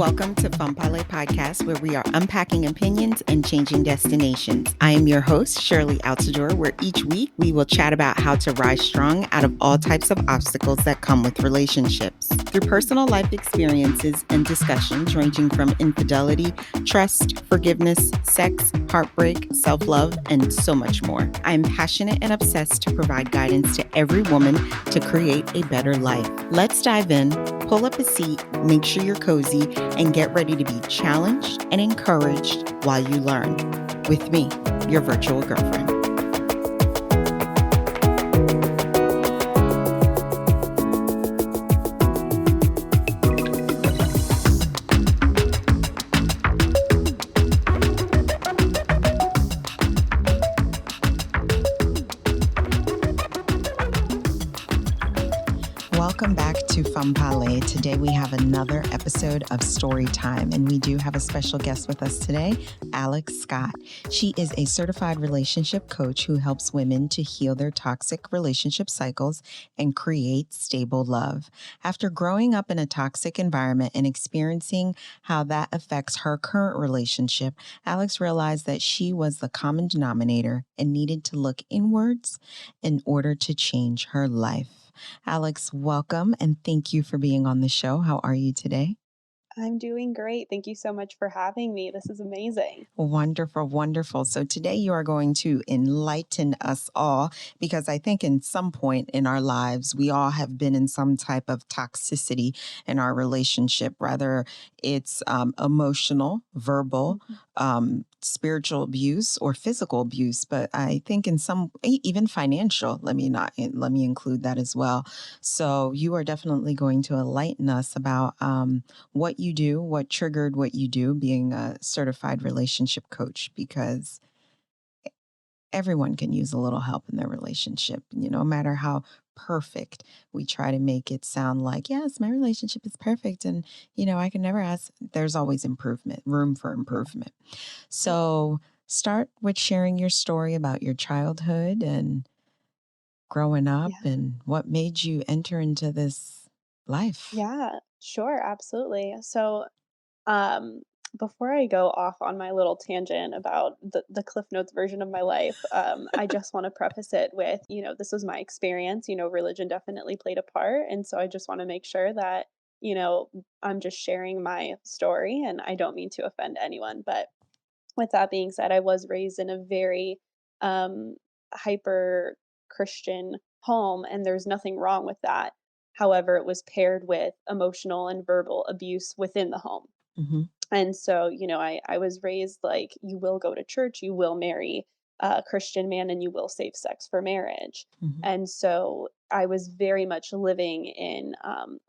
Welcome to Femme Parler Podcast, where we are unpacking opinions and changing destinations. I am your host, Shirley Altador, where each week we will chat about how to rise strong out of all types of obstacles that come with relationships. Through personal life experiences and discussions ranging from infidelity, trust, forgiveness, sex, heartbreak, self-love, and so much more. I am passionate and obsessed to provide guidance to every woman to create a better life. Let's dive in, pull up a seat, make sure you're cozy, and get ready to be challenged and encouraged while you learn. With me, your virtual girlfriend. Welcome back to Femme Parler. Today we have another episode of Story Time, and we do have a special guest with us today, Alex Scot. She is a certified relationship coach who helps women to heal their toxic relationship cycles and create stable love. After growing up in a toxic environment and experiencing how that affects her current relationship, Alex realized that she was the common denominator and needed to look inwards in order to change her life. Alex, welcome and thank you for being on the show. How are you today? I'm doing great. Thank you so much for having me. This is amazing. Wonderful, wonderful. So today you are going to enlighten us all because I think in some point in our lives, we all have been in some type of toxicity in our relationship, whether it's emotional, verbal, spiritual abuse or physical abuse. But I think in some, even financial, let me include that as well. So you are definitely going to enlighten us about what you do, what triggered what you do, being a certified relationship coach, because everyone can use a little help in their relationship. No matter how perfect we try to make it sound like, yes, my relationship is perfect. And, I can never ask, there's always improvement, room for improvement. So start with sharing your story about your childhood and growing up Yeah. and what made you enter into this life. Yeah, sure, absolutely. So, um, before I go off on my little tangent about the Cliff Notes version of my life, I just want to preface it with, this was my experience. Religion definitely played a part. And so I just want to make sure that, you know, I'm just sharing my story and I don't mean to offend anyone. But with that being said, I was raised in a very um, hyper Christian home, and there's nothing wrong with that. However, it was paired with emotional and verbal abuse within the home. Mm-hmm. And so, I was raised like you will go to church, you will marry a Christian man, and you will save sex for marriage. Mm-hmm. And so I was very much living in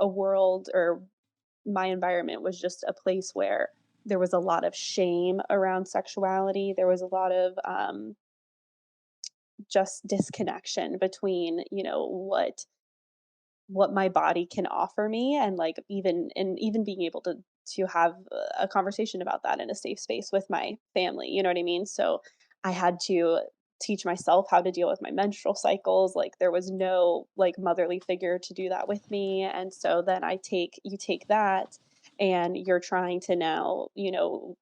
a world, or my environment was just a place where there was a lot of shame around sexuality. There was a lot of just disconnection between, what my body can offer me, and like even being able to have a conversation about that in a safe space with my family, you know what I mean? So I had to teach myself how to deal with my menstrual cycles. Like there was no like motherly figure to do that with me. And so then you take that, and you're trying to now,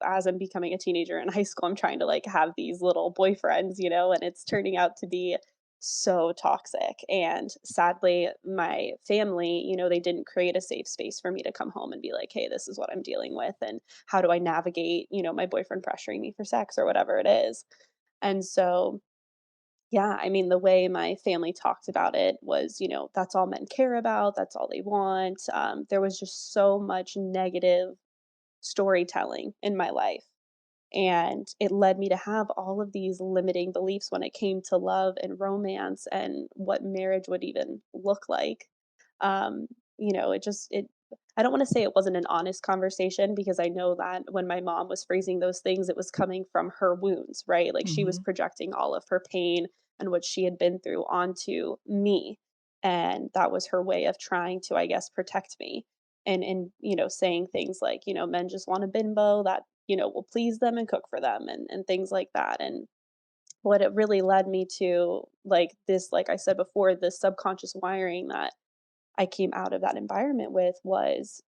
as I'm becoming a teenager in high school, I'm trying to like have these little boyfriends, and it's turning out to be so toxic. And sadly, my family, they didn't create a safe space for me to come home and be like, hey, this is what I'm dealing with. And how do I navigate, my boyfriend pressuring me for sex or whatever it is. And so, yeah, I mean, the way my family talked about it was, that's all men care about. That's all they want. There was just so much negative storytelling in my life. And it led me to have all of these limiting beliefs when it came to love and romance and what marriage would even look like. Um, it I don't want to say it wasn't an honest conversation, because I know that when my mom was phrasing those things, it was coming from her wounds, right? Like she was Mm-hmm. projecting all of her pain and what she had been through onto me. And that was her way of trying to, I guess, protect me. And saying things like, men just want a bimbo that will please them and cook for them, and things like that. And what it really led me to, like this, like I said before, this subconscious wiring that I came out of that environment with was,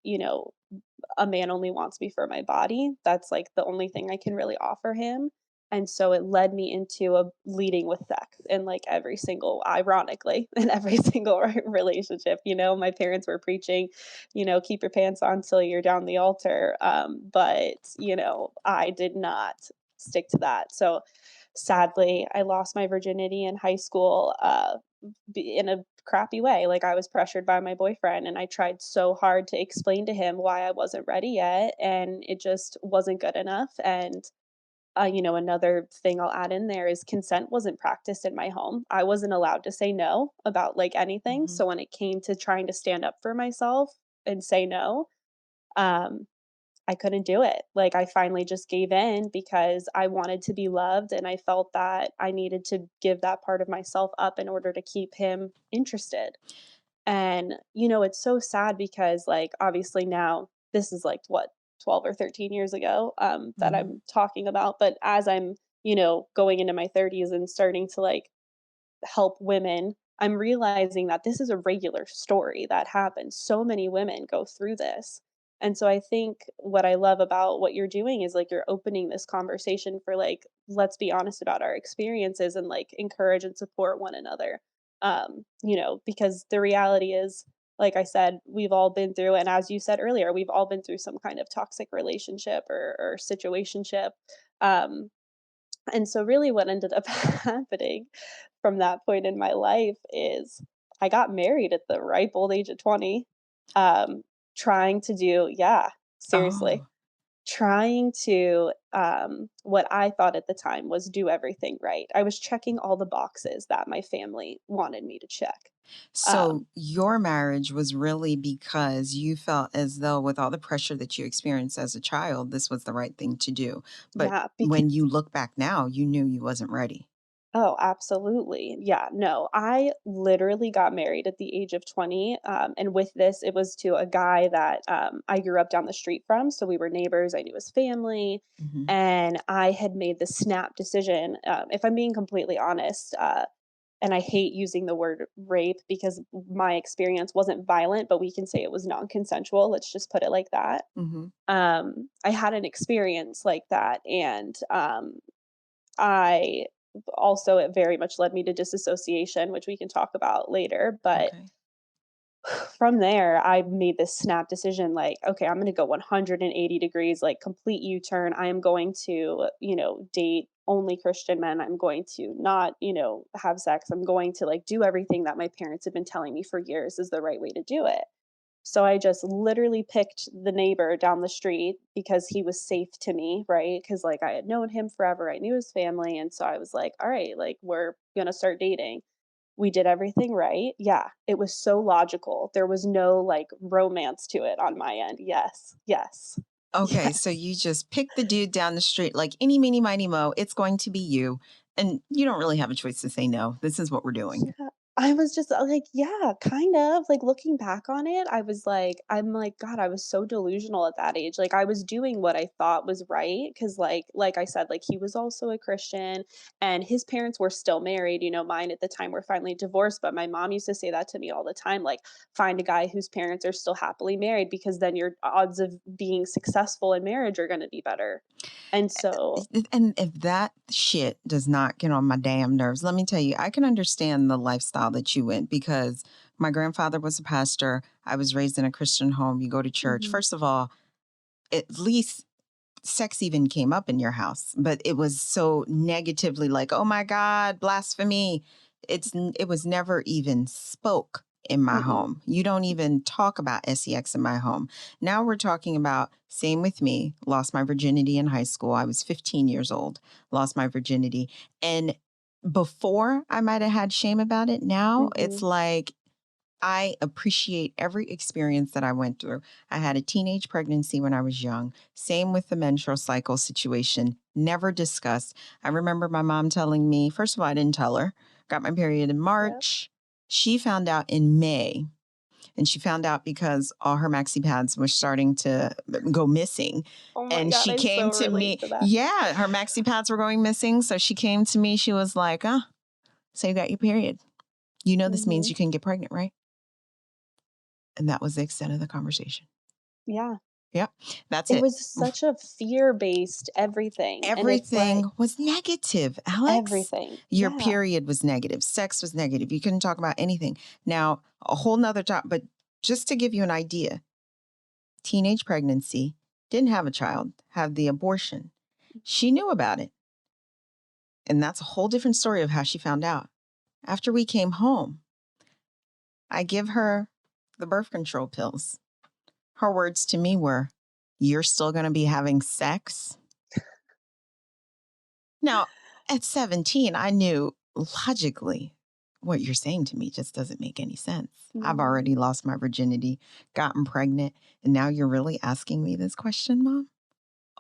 a man only wants me for my body. That's like the only thing I can really offer him. And so it led me into a leading with sex in like every single, ironically, in every single relationship. My parents were preaching, keep your pants on till you're down the altar. But I did not stick to that. So sadly, I lost my virginity in high school. In a crappy way. Like I was pressured by my boyfriend and I tried so hard to explain to him why I wasn't ready yet and it just wasn't good enough. And another thing I'll add in there is consent wasn't practiced in my home. I wasn't allowed to say no about like anything. Mhm. So when it came to trying to stand up for myself and say no, um I couldn't do it. Like, I finally just gave in because I wanted to be loved, and I felt that I needed to give that part of myself up in order to keep him interested. And, it's so sad because, like, obviously now this is like what, 12 or 13 years ago, that Mhm. I'm talking about. But as I'm, going into my 30s and starting to like help women, I'm realizing that this is a regular story that happens. So many women go through this. And so I think what I love about what you're doing is like you're opening this conversation for like, let's be honest about our experiences and like encourage and support one another. Because the reality is, like I said, we've all been through, and as you said earlier, we've all been through some kind of toxic relationship or situationship. Um, and so really what ended up happening from that point in my life is I got married at the ripe old age of 20, um, trying to do yeah, seriously, Oh. trying to, what I thought at the time was do everything right. I was checking all the boxes that my family wanted me to check. So Um, your marriage was really because you felt as though with all the pressure that you experienced as a child, this was the right thing to do. But yeah, because when you look back now, you knew you wasn't ready. Oh, absolutely. Yeah, no, I literally got married at the age of 20. And with this, it was to a guy that I grew up down the street from. So we were neighbors. I knew his family. Mhm. And I had made the snap decision, if I'm being completely honest, and I hate using the word rape because my experience wasn't violent, but we can say it was non consensual. Let's just put it like that. Mhm. I had an experience like that. And I also it very much led me to disassociation, which we can talk about later, but Okay. from there, I made this snap decision like, okay, I'm going to go 180 degrees, like complete U-turn. I am going to, date only Christian men. I'm going to not, have sex. I'm going to like do everything that my parents have been telling me for years is the right way to do it. So I just literally picked the neighbor down the street because he was safe to me, right? Because like I had known him forever, I knew his family, and so I was like, all right, like we're gonna start dating. We did everything right. Yeah, it was so logical. There was no like romance to it on my end. Yes, yes, Okay, so yes. you just pick the dude down the street like any, meeny, miny, mo. It's going to be you. And you don't really have a choice to say no. This is what we're doing. Yeah, I was just, like, yeah, kind of, like, looking back on it, I'm like, "God, I was so delusional at that age." Like, I was doing what I thought was right because, like I said, like, he was also a Christian, and his parents were still married. Mine at the time were finally divorced, but my mom used to say that to me all the time, like, "Find a guy whose parents are still happily married because then your odds of being successful in marriage are gonna be better." And so And if that shit does not get on my damn nerves, let me tell you, I can understand the lifestyle that you went because my grandfather was a pastor. I was raised in a Christian home. You go to church. Mhm, First of all, at least sex even came up in your house, but it was so negatively like, oh my God, blasphemy. It was never even spoke in my mm-mm, home. You don't even talk about sex in my home. Now we're talking about same with me, lost my virginity in high school. I was 15 years old, lost my virginity. And before I might have had shame about it. Now it's mhm, like I appreciate every experience that I went through. I had a teenage pregnancy when I was young. Same with the menstrual cycle situation. Never discussed. I remember my mom telling me, first of all, I didn't tell her. Got my period in yep. March. She found out in May. And she found out because all her maxi pads were starting to go missing. Oh my And god, she I so came to relate me. to that. Yeah, her maxi pads were going missing. So she came to me. She was like, so you got your period. You know, this means Mhm. you can get pregnant, right? And that was the extent of the conversation. Yeah. Yep. That's It it. was such a fear-based everything, and it's like Everything was negative, Alex. everything. Your Yeah. period was negative. Sex was negative. You couldn't talk about anything. Now, a whole nother topic, but just to give you an idea, teenage pregnancy, didn't have a child, have the abortion. She knew about it. And that's a whole different story of how she found out. After we came home, I give her the birth control pills. Her words to me were, "You're still going to be having sex?" Now, at 17, I knew logically what you're saying to me just doesn't make any sense. I've Mhm. already lost my virginity, gotten pregnant, and now you're really asking me this question, Mom?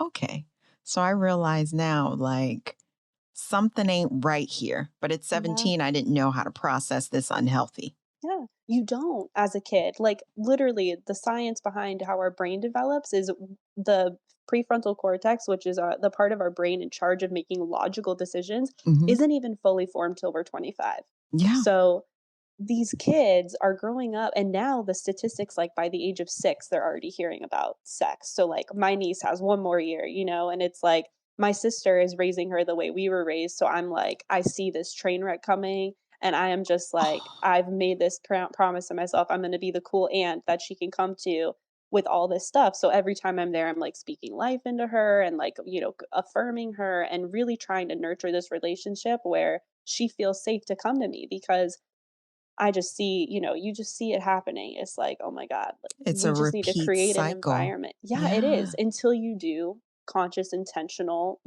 Okay. So I realize now, like, something ain't right here. But at Yeah. 17, I didn't know how to process this unhealthy. Yeah. You don't as a kid. Like, literally, the science behind how our brain develops is the prefrontal cortex, which is, the part of our brain in charge of making logical decisions, Hmm. isn't even fully formed till we're 25. Yeah. So these kids are growing up, and now the statistics, like, by the age of 6 they're already hearing about sex. So like my niece has one more year, and it's like my sister is raising her the way we were raised, so I'm like, I see this train wreck coming, and I am just like, Oh, I've made this promise to myself, I'm going to be the cool aunt that she can come to with all this stuff. So every time I'm there, I'm like speaking life into her and like, affirming her and really trying to nurture this relationship where she feels safe to come to me, because I just see, you just see it happening. It's like, "Oh my god, like, it's we a just need to repeat create an cycle. environment." Yeah, it is, Yeah. until you do conscious, intentional,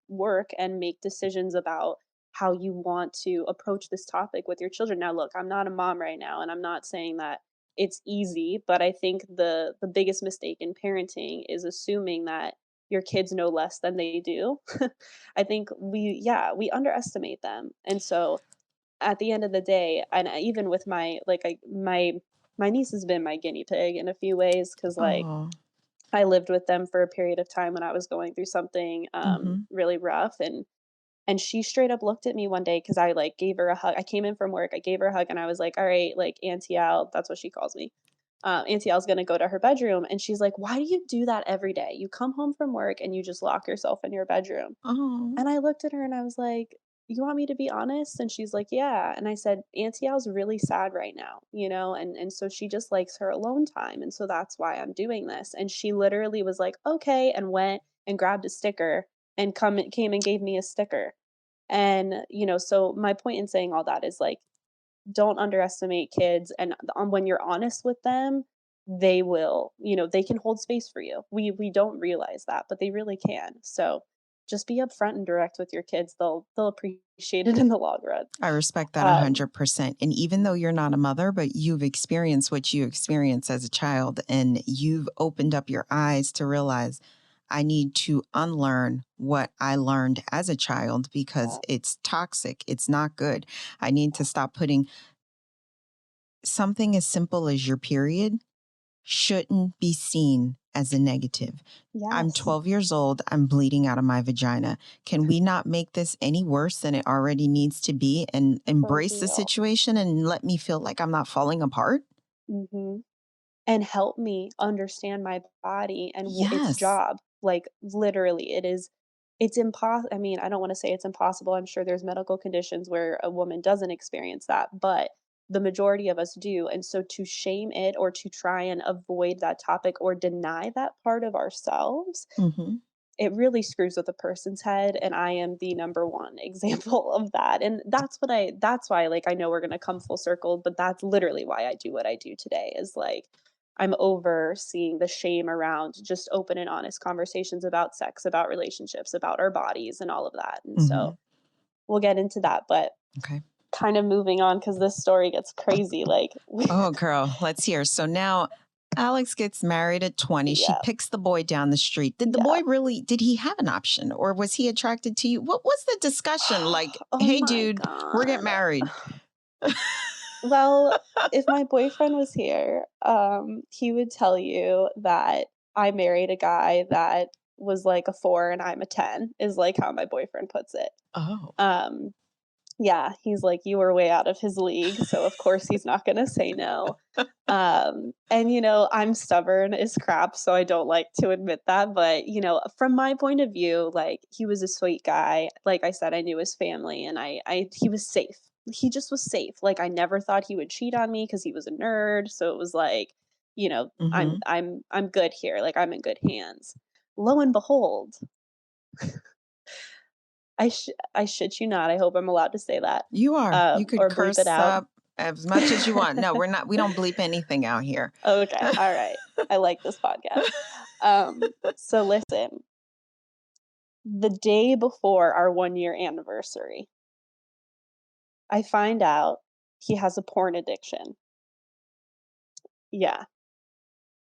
work and make decisions about how you want to approach this topic with your children. Now, look, I'm not a mom right now, and I'm not saying that it's easy, but I think the biggest mistake in parenting is assuming that your kids know less than they do. I think we underestimate them, and so at the end of the day, and even with my niece has been my guinea pig in a few ways, because like Oh. I lived with them for a period of time when I was going through something Hmm. really rough, and she straight up looked at me one day because I like gave her a hug. I came in from work, I gave her a hug, and I was like, "All right, like Auntie Al," that's what she calls me. Auntie Al's gonna go to her bedroom, and she's like, "Why do you do that every day? You come home from work and you just lock yourself in your bedroom." Oh, And I looked at her and I was like, "You want me to be honest?" And she's like, "Yeah." And I said, "Auntie Al's really sad right now, and so she just likes her alone time. And so that's why I'm doing this." And she literally was like, "Okay," and went and grabbed a sticker and came and gave me a sticker. And, so my point in saying all that is like, don't underestimate kids, and when you're honest with them, they will, they can hold space for you. We don't realize that, but they really can. So just be upfront and direct with your kids. They'll appreciate it in the long run. I respect that Um, 100%. And even though you're not a mother, but you've experienced what you experienced as a child, and you've opened up your eyes to realize I need to unlearn what I learned as a child because yeah, it's toxic. It's not good. I need to stop putting something as simple as your period shouldn't be seen as a negative. I'm yes, 12 years old. I'm bleeding out of my vagina. Can we not make this any worse than it already needs to be and for embrace the real. situation and let me feel like I'm not falling apart? Hmm. And help me understand my body and its Yes. job. Like, literally, it's impossible. I mean, I don't want to say it's impossible. I'm sure there's medical conditions where a woman doesn't experience that, but the majority of us do. And so to shame it or to try and avoid that topic or deny that part of ourselves, Hmm. it really screws with a person's head, and I am the number one example of that. And that's why, like, I know we're gonna come full circle, but that's literally why I do what I do today, is like I'm over seeing the shame around just open and honest conversations about sex, about relationships, about our bodies and all of that. And Hmm. so we'll get into that, but Okay. kind of moving on because this story gets crazy. Like Oh, girl, let's hear. So now Alex gets married at 20. She yeah, picks the boy down the street. Did the yeah. boy really, did he have an option or was he attracted to you? What was the discussion? Like, Oh hey, my dude, we're getting god. married. Well, if my boyfriend was here, he would tell you that I married a guy that was like a 4 and I'm a 10, is like how my boyfriend puts it. Oh. Um, Yeah, he's like, "You were way out of his league," so of course he's not gonna say no. And, I'm stubborn as crap, so I don't like to admit that, but, from my point of view, like, he was a sweet guy. Like I said, I knew his family, and I he was safe. He just was safe. Like, I never thought he would cheat on me because he was a nerd, so it was like, I'm Mhm. I'm I'm good here, like, I'm in good hands. Lo and behold, I shit you not, I hope I'm allowed to say that, You are. You could or bleep it curse out. up as much as you want. No, we don't bleep anything out here. Okay, alright. I like this podcast. So listen, the day before our 1-year anniversary, I find out he has a porn addiction. Yeah.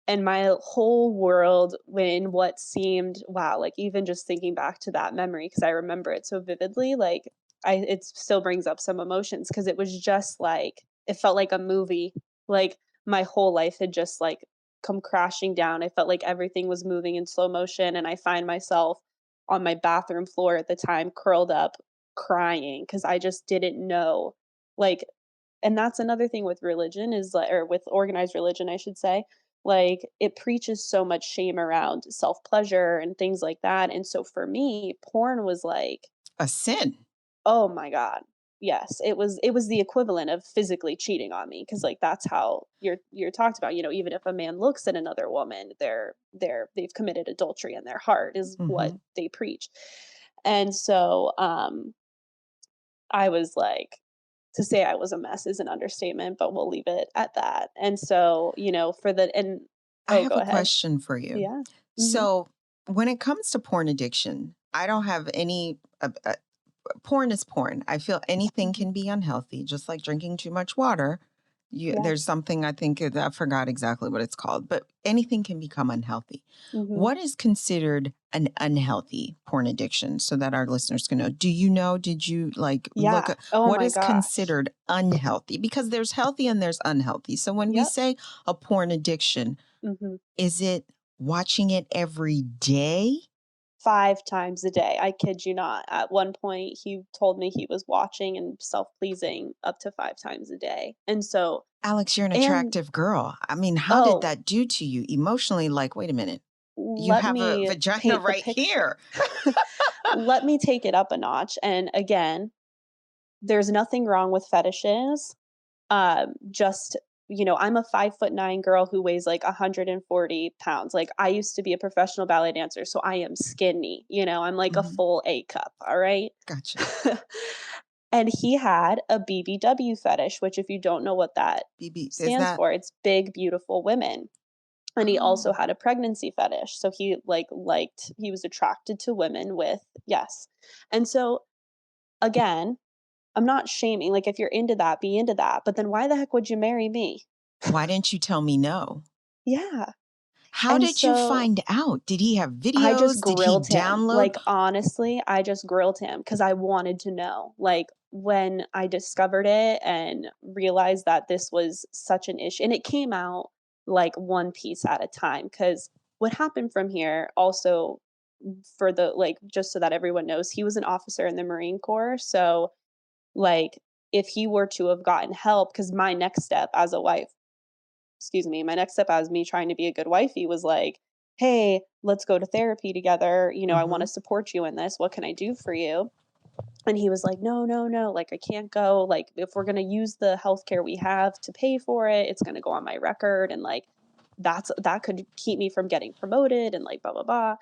And my whole world when what seemed wow, like, even just thinking back to that memory, because I remember it so vividly, like, I it still brings up some emotions because it was just like it felt like a movie. Like, my whole life had just, like, come crashing down. I felt like everything was moving in slow motion, and I find myself on my bathroom floor at the time, curled up, crying because I just didn't know, like, and that's another thing with religion is like, or with organized religion, I should say, like, it preaches so much shame around self-pleasure and things like that, and so for me, porn was like, A sin. oh my god. Yes, it was the equivalent of physically cheating on me because, like, that's how you're talked about, even if a man looks at another woman, they've committed adultery in their heart is what Mhm. they preach. And so, I was like, to say I was a mess is an understatement, but we'll leave it at that. And so, for the and I oh, have go a ahead. question for you. Yeah. Mhm. So, when it comes to porn addiction, I don't have any porn is porn. I feel anything Mhm. can be unhealthy, just like drinking too much water. Yeah. There's something I think I forgot exactly what it's called, but anything can become unhealthy. Mhm. What is considered an unhealthy porn addiction so that our listeners can know? Do you know? Did you like look Yeah. at Oh what my is gosh. considered unhealthy? Because there's healthy and there's unhealthy. So when we Yep. say a porn addiction, Mhm. is it watching it every day? 5 times a day. I kid you not. At one point, he told me he was watching and self-pleasing up to 5 times a day. And so Alex, you're an and attractive girl. I mean, how did oh, that do to you emotionally? Like, wait a minute, you let have a me vagina paint the right picture. here. Let me take it up a notch. And again, there's nothing wrong with fetishes. Just, I'm a 5'9" girl who weighs like 140 pounds. Like, I used to be a professional ballet dancer, so I am skinny. I'm like a Mhm. full A cup. All right. Gotcha. And he had a BBW fetish, which, if you don't know what that BB, is stands that? for, it's big, beautiful women. And he also Oh, had a pregnancy fetish. So he was attracted to women with, yes. And so, again, I'm not shaming. Like, if you're into that, be into that. But then why the heck would you marry me? why didn't you tell me no? Yeah. How And did you so find out? Did he have I just videos? Did he grilled him. download? Like, honestly, I just grilled him because I wanted to know. Like, when I discovered it and realized that this was such an issue, and it came out like one piece at a time. Because what happened from here also, for the like, just so that everyone knows, he was an officer in the Marine Corps. So, like, if he were to have gotten help, because my next step as a wife, excuse me, my next step as me trying to be a good wifey was like, "Hey, let's go to therapy together. I want to Mhm. support you in this. What can I do for you?" And he was like, "No, no, no. Like, I can't go. Like, if we're going to use the healthcare we have to pay for it, it's going to go on my record. And like, that could keep me from getting promoted and like, blah, blah, blah."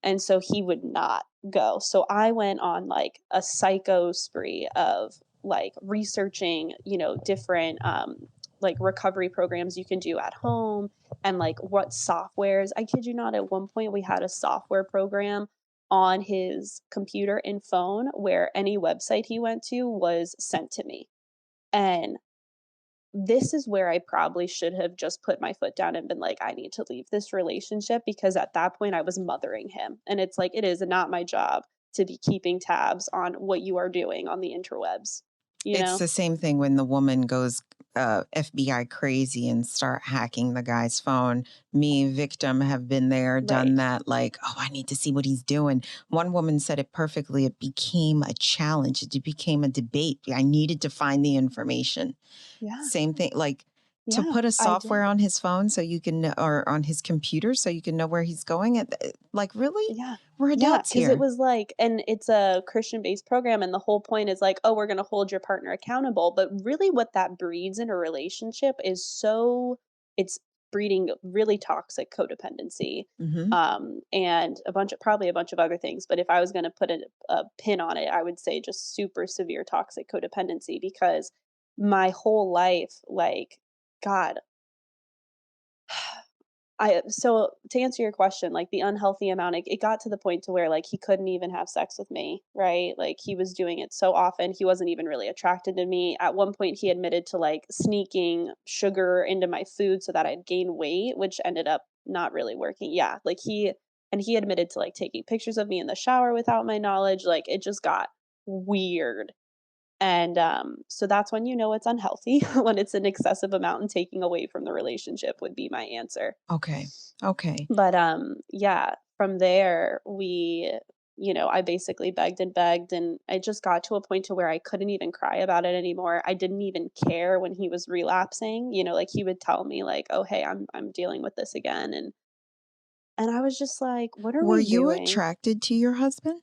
And so he would not go. So I went on like a psycho spree of like researching, different like recovery programs you can do at home and like what softwares. I kid you not, at one point we had a software program on his computer and phone where any website he went to was sent to me. And this is where I probably should have just put my foot down and been like, I need to leave this relationship because at that point I was mothering him. And it's like, it is not my job to be keeping tabs on what you are doing on the interwebs. you It's know? the same thing when the woman goes FBI crazy and start hacking the guy's phone. Me, victim, have been there, done Right. that. Like, oh, I need to see what he's doing. One woman said it perfectly. It became a challenge. It became a debate. I needed to find the information. Yeah. Same thing, like to Yeah, put a I software did. on his phone so you can, or on his computer so you can know where he's going. Like, really? Yeah. We're Yeah, adults because it here. was like and it's a Christian-based program, and the whole point is like, "Oh, we're gonna hold your partner accountable," but really what that breeds in a relationship is it's breeding really toxic codependency, Hmm. and a bunch of other things, but if I was gonna put a pin on it, I would say just super severe toxic codependency because my whole life, like, God, I so to answer your question, like the unhealthy amount, it got to the point to where like he couldn't even have sex with me, right? Like he was doing it so often, he wasn't even really attracted to me. At one point, he admitted to like sneaking sugar into my food so that I'd gain weight, which ended up not really working. Yeah, like he admitted to like taking pictures of me in the shower without my knowledge. Like it just got weird. And so that's when you know it's unhealthy when it's an excessive amount and taking away from the relationship would be my answer. Okay. Okay. But, yeah, from there, I basically begged and begged, and I just got to a point to where I couldn't even cry about it anymore. I didn't even care when he was relapsing, like, he would tell me, like, "Oh, hey, I'm dealing with this again," and I was just like, "What are Were we you doing?" attracted to your husband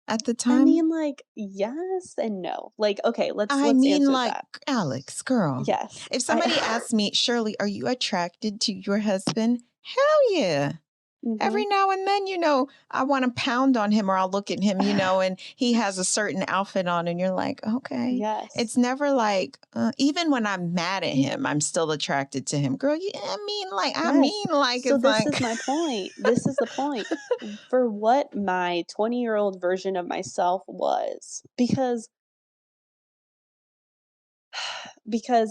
at the I time? mean, like, yes and no. Like, okay, I let's mean, answer like, that. Alex, girl, Yes. if I somebody asked me, Shirley, are you attracted to your husband? Hell yeah. Mhm. Every now and then, I want to pound on him or I'll look at him, and he has a certain outfit on, and you're like, okay. Yes. It's never like, even when I'm mad at him, I'm still attracted to him. Girl, I Yes. mean, like, So it's this like, is my point. This is the point. For what my 20-year-old version of myself was. Because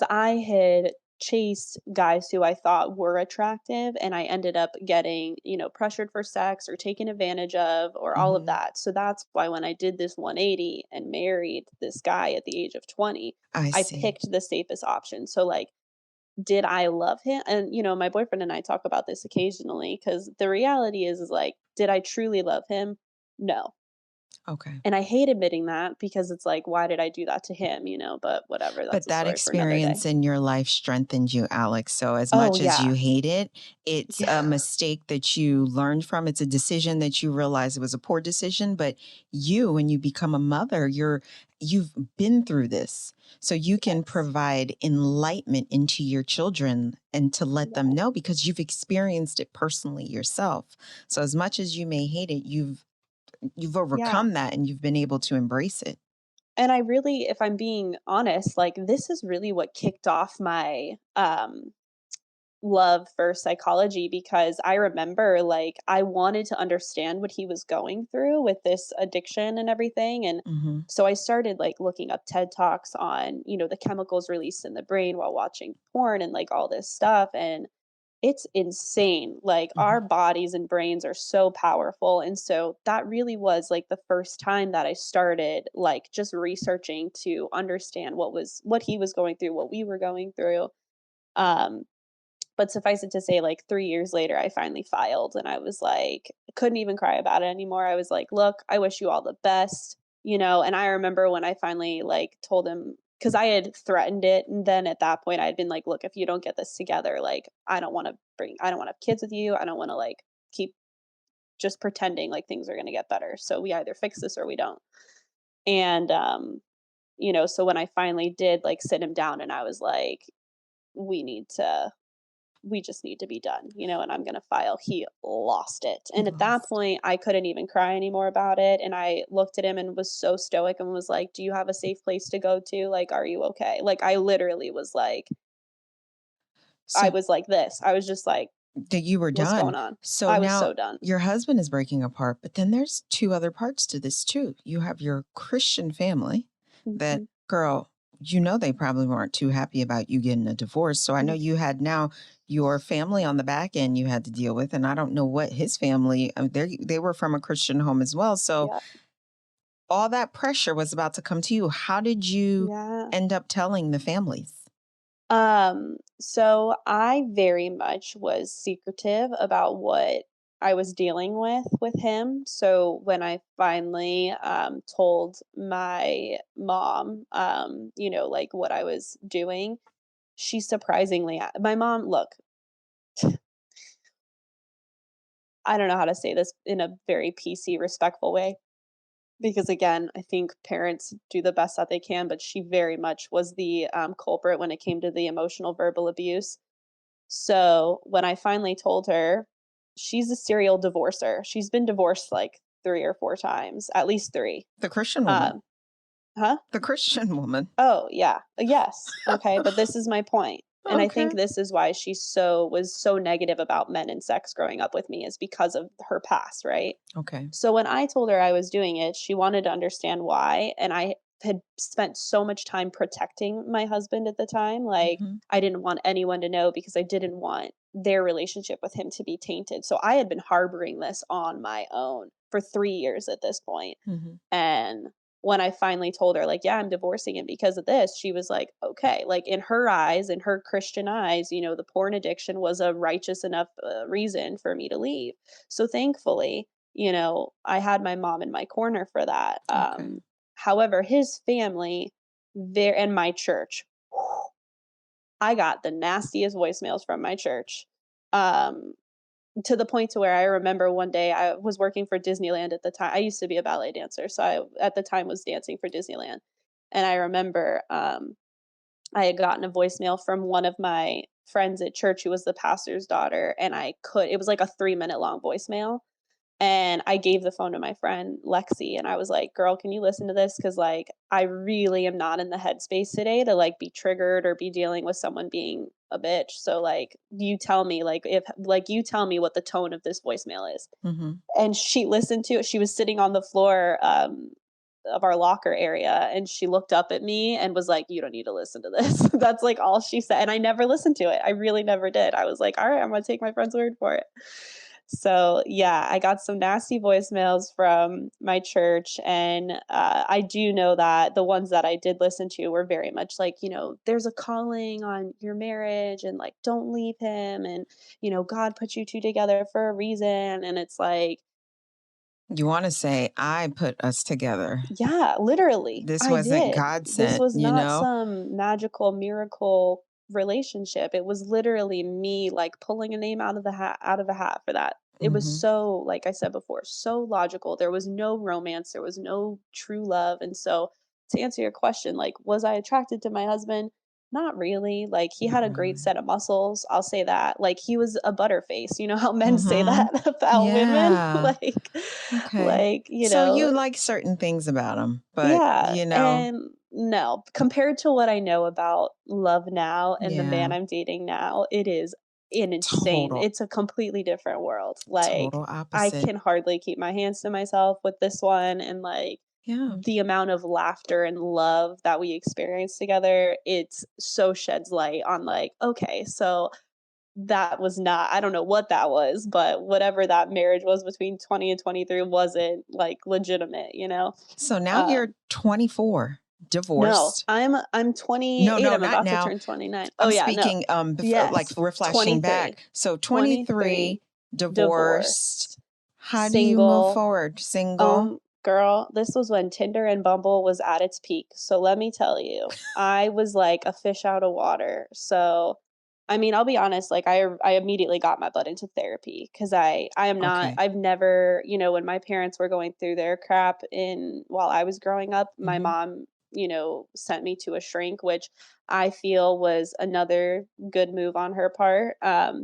I had chased guys who I thought were attractive and I ended up getting, pressured for sex or taken advantage of or all of Mhm. that. So that's why when I did this 180 and married this guy at the age of 20, I I see. picked the safest option. So like did I love him? And, my boyfriend and I talk about this occasionally because the reality is like, did I truly love him? No. Okay. And I hate admitting that because it's like, why did I do that to him? But whatever. That's But a that story for another day. experience in your life strengthened you, Alex. So as Oh, much as you yeah. hate it, it's a Yeah. mistake that you learned from. It's a decision that you realize it was a poor decision. But when you become a mother, you've been through this. So you can Yes. provide enlightenment into your children and to let them Yeah. know because you've experienced it personally yourself. So as much as you may hate it, you've Yeah. overcome that and you've been able to embrace it. And I really, if I'm being honest, like this is really what kicked off my love for psychology because I remember like I wanted to understand what he was going through with this addiction and everything. And Hmm. so I started like looking up TED Talks on, the chemicals released in the brain while watching porn and like all this stuff. And it's insane. Like our Hmm. bodies and brains are so powerful. And so that really was like the first time that I started like just researching to understand what he was going through, what we were going through. Um, but suffice it to say, like 3 years later, I finally filed and I was like couldn't even cry about it anymore. I was like, "Look, I wish you all the best," and I remember when I finally, like, told him because I had threatened it, and then at that point, I had been like, "Look, if you don't get this together, like, I don't wanna have kids with you. I don't wanna, like, keep just pretending like things are gonna get better. So we either fix this or we don't." And, so when I finally did, like, sit him down and I was like, "We need to we just need to be done, and I'm going to file." He lost it. You And at that lost. point, I couldn't even cry anymore about it. And I looked at him and was so stoic and was like, "Do you have a safe place to go to? Like, are you okay?" Like, I literally was like, I So was like this. I was just like, that you were "What's done. going on?" So I was now so done. your husband is breaking apart, but then there's two other parts to this too. You have your Christian family that, Hmm. girl, they probably weren't too happy about you getting a divorce. So I know you had now your family on the back end you had to deal with, and I don't know what his family. They were from a Christian home as well. So Yeah. all that pressure was about to come to you. How did you Yeah. end up telling the families? So I very much was secretive about what I was dealing with him. So when I finally told my mom, like what I was doing, she surprisingly, my mom, look, I don't know how to say this in a very PC, respectful way. Because again, I think parents do the best that they can, but she very much was the culprit when it came to the emotional verbal abuse. So when I finally told her, she's a serial divorcer. She's been divorced like 3 or 4 times, at least three. The Christian woman. Um, huh? The Christian woman. Oh, yeah. Yes. Okay, but this is my point. And I think Okay. this is why she was so negative about men and sex growing up with me is because of her past, right? Okay. So when I told her I was doing it, she wanted to understand why, and I had spent so much time protecting my husband at the time, like, Mhm. I didn't want anyone to know because I didn't want their relationship with him to be tainted. So I had been harboring this on my own for 3 years at this point. Mhm. And when I finally told her, like, "Yeah, I'm divorcing him because of this," she was like, "Okay." Like, in her eyes, in her Christian eyes, the porn addiction was a righteous enough reason for me to leave. So thankfully, I had my mom in my corner for that. Okay. However, his family, there and my church, I got the nastiest voicemails from my church. Um, to the point to where I remember one day I was working for Disneyland at the time. I used to be a ballet dancer, so I at the time was dancing for Disneyland. And I remember I had gotten a voicemail from one of my friends at church who was the pastor's daughter, and it was like a 3-minute long voicemail. And I gave the phone to my friend Lexi, and I was like, "Girl, can you listen to this? Because like, I really am not in the headspace today to like be triggered or be dealing with someone being a bitch. So like, you tell me like if like you tell me what the tone of this voicemail is." Mhm. And she listened to it. She was sitting on the floor of our locker area, and she looked up at me and was like, "You don't need to listen to this." That's like all she said, and I never listened to it. I really never did. I was like, "All right, I'm gonna take my friend's word for it." So, yeah, I got some nasty voicemails from my church, and I do know that the ones that I did listen to were very much like, there's a calling on your marriage, and like, don't leave him, and God put you two together for a reason, and it's like, You wanna say, "I put us together. yeah, literally, This I wasn't did. God This sent," was you not know? some magical miracle relationship. It was literally me like pulling a name out of a hat for that. It was Mhm. so, like I said before, so logical. There was no romance, there was no true love. And so to answer your question, like, was I attracted to my husband? Not really. Like, he Not had a great really. set of muscles. I'll say that. Like, he was a butterface. You know how men say Mhm. that about women? Yeah. Okay. Like, So you like certain things about him, but, yeah, and no, compared to what I know about love now and the man yeah, I'm dating now, it is an insane total it's a completely different world. Like, total I opposite. can hardly keep my hands to myself with this one, and, like, Yeah. the amount of laughter and love that we experience together, it's so sheds light on, like, okay, so that was not I don't know what that was, but whatever that marriage was between 20 and 23 wasn't, like, legitimate, you know? So now you're Um 24, no, divorced. I'm No, 28, no, I'm not about to now. turn 29. Oh, I'm yeah, no. speaking, like, Yes, we're flashing 23. back. So 23, 23, divorced. divorced, How do you move single. forward? Single? Girl, this was when Tinder and Bumble was at its peak, so let me tell you, I was like a fish out of water. So, I mean, I'll be honest, like, I immediately got my butt into therapy because I am not Okay. I've never when my parents were going through their crap while I was growing up, my Mhm. mom, sent me to a shrink, which I feel was another good move on her part,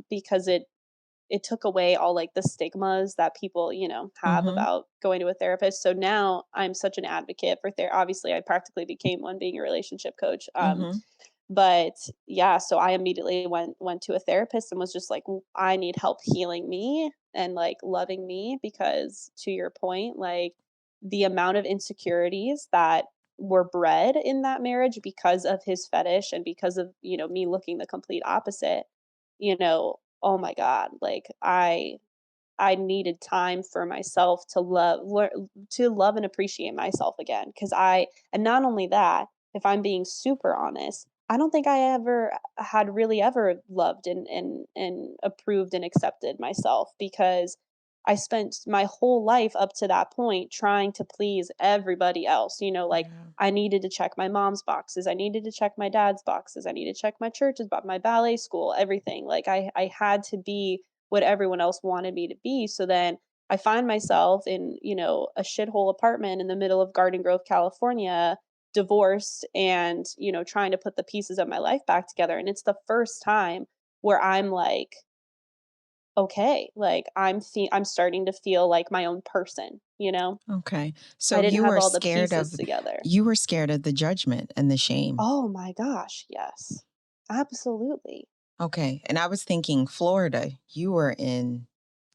because it took away all like the stigmas that people, have Mhm. about going to a therapist. So now I'm such an advocate for therapy. Obviously, I practically became one being a relationship coach. Mhm. But yeah, so I immediately went to a therapist and was just like, I need help healing me and like loving me because to your point, like the amount of insecurities that were bred in that marriage because of his fetish and because of, me looking the complete opposite, oh my God, like I needed time for myself to to love and appreciate myself again. Cause and not only that, if I'm being super honest, I don't think I ever had really ever loved and approved and accepted myself because I spent my whole life up to that point trying to please everybody else. Like Yeah. I needed to check my mom's boxes. I needed to check my dad's boxes. I needed to check my church's box, my ballet school, everything. Like I had to be what everyone else wanted me to be. So then I find myself in, a shithole apartment in the middle of Garden Grove, California, divorced and, trying to put the pieces of my life back together. And it's the first time where I'm like, okay, like I'm starting to feel like my own person. Okay. So I didn't have all the pieces together. you were scared of the judgment and the shame. Oh my gosh, yes. Absolutely. Okay. And I was thinking Florida. You were in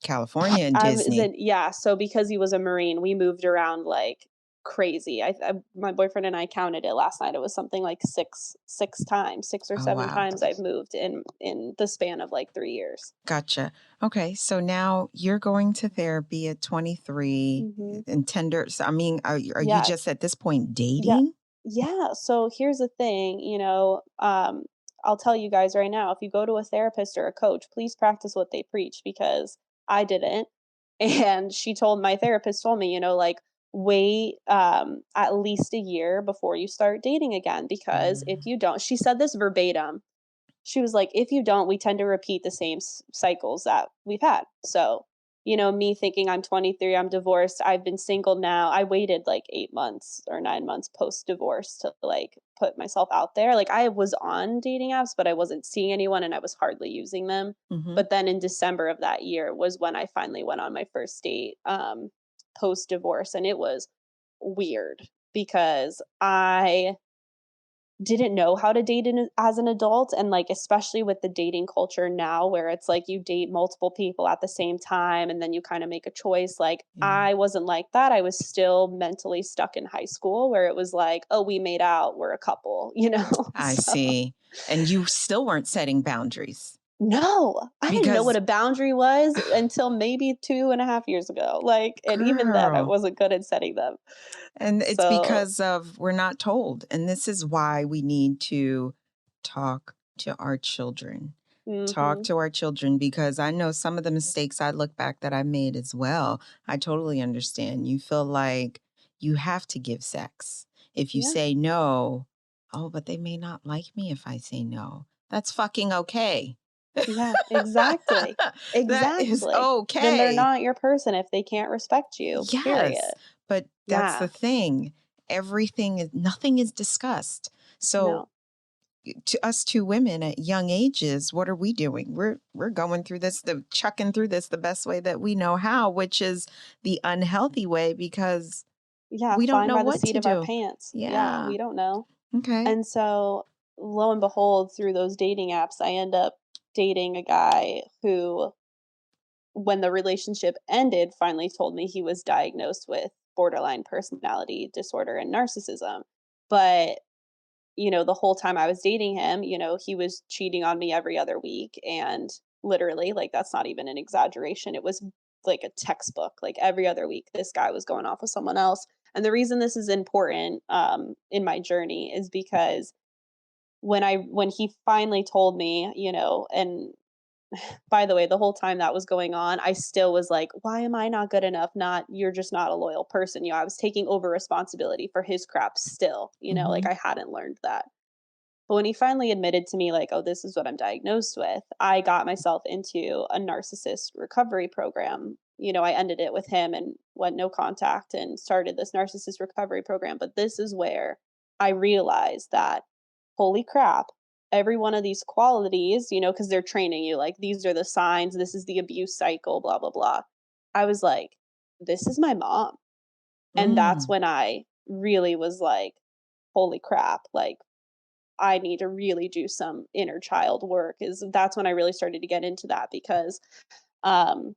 California and I was Disney. in yeah, so because he was a Marine, we moved around like crazy. My boyfriend and I counted it last night. It was something like six times, 6 or Oh 7 wow. times I've moved in the span of like 3 years. Gotcha. Okay. So now you're going to therapy at 23 Mhm. and tender. So, I mean, are you Yes. just at this point Yeah. dating? Yeah, so here's the thing, I'll tell you guys right now, if you go to a therapist or a coach, please practice what they preach because I didn't. And my therapist told me, like, wait at least a year before you start dating again because if Mm, you don't, she said this verbatim. She was like, "If you don't, we tend to repeat the same cycles that we've had." So, me thinking I'm 23, I'm divorced, I've been single now. I waited like 8 months or 9 months post divorce to like put myself out there. Like I was on dating apps, but I wasn't seeing anyone and I was hardly using them. mhm. But then in December of that year was when I finally went on my first date post divorce. And it was weird because I didn't know how to date as an adult and like especially with the dating culture now where it's like you date multiple people at the same time and then you kind of make a choice. Like Yeah. I wasn't like that. I was still mentally stuck in high school where it was like, oh, we made out, we're a couple. I So see. And you still weren't setting boundaries no, I didn't know what because, a boundary was until maybe 2.5 years ago. Like, and even then I girl, wasn't good at setting them. and it's So because of we're not told. And this is why we need to talk to our children. Talk mhm. to our children because I know some of the mistakes I look back that I made as well. I totally understand. You feel like you have to give sex. If you Yeah. say no, oh, but they may not like me if I say no. That's fucking okay. Yeah, exactly. That is Exactly. Then they're okay. not your person if they can't respect you, Yes. period. But that's the Yeah. thing. Nothing is discussed. So No. to us two women at young ages, what are we doing? We're going through this, the chucking through this the best way that we know how, which is the unhealthy way because Yeah, we don't flying know by the what seat to of our do. pants. Yeah, Yeah. we don't know. Okay. And so, lo and behold, through those dating apps, I end up dating a guy who, when the relationship ended, finally told me he was diagnosed with borderline personality disorder and narcissism. But the whole time I was dating him, he was cheating on me every other week. And literally, like, that's not even an exaggeration. It was like a textbook. Like, every other week, this guy was going off with someone else. And the reason this is important in my journey is because when he finally told me, and by the way, the whole time that was going on, I still was like, why am I not good enough? Not, you're just not a loyal person. I was taking over responsibility for his crap still, like Hmm. I hadn't learned that. But when he finally admitted to me, like, oh, this is what I'm diagnosed with, I got myself into a narcissist recovery program. I ended it with him and went no contact and started this narcissist recovery program. But this is where I realized that, holy crap, every one of these qualities, because they're training you, like, these are the signs, this is the abuse cycle, blah, blah, blah. I was like, this is my mom. And that's Mm. when I really was like, holy crap, like, I need to really do some inner child work. Is That's when I really started to get into that because um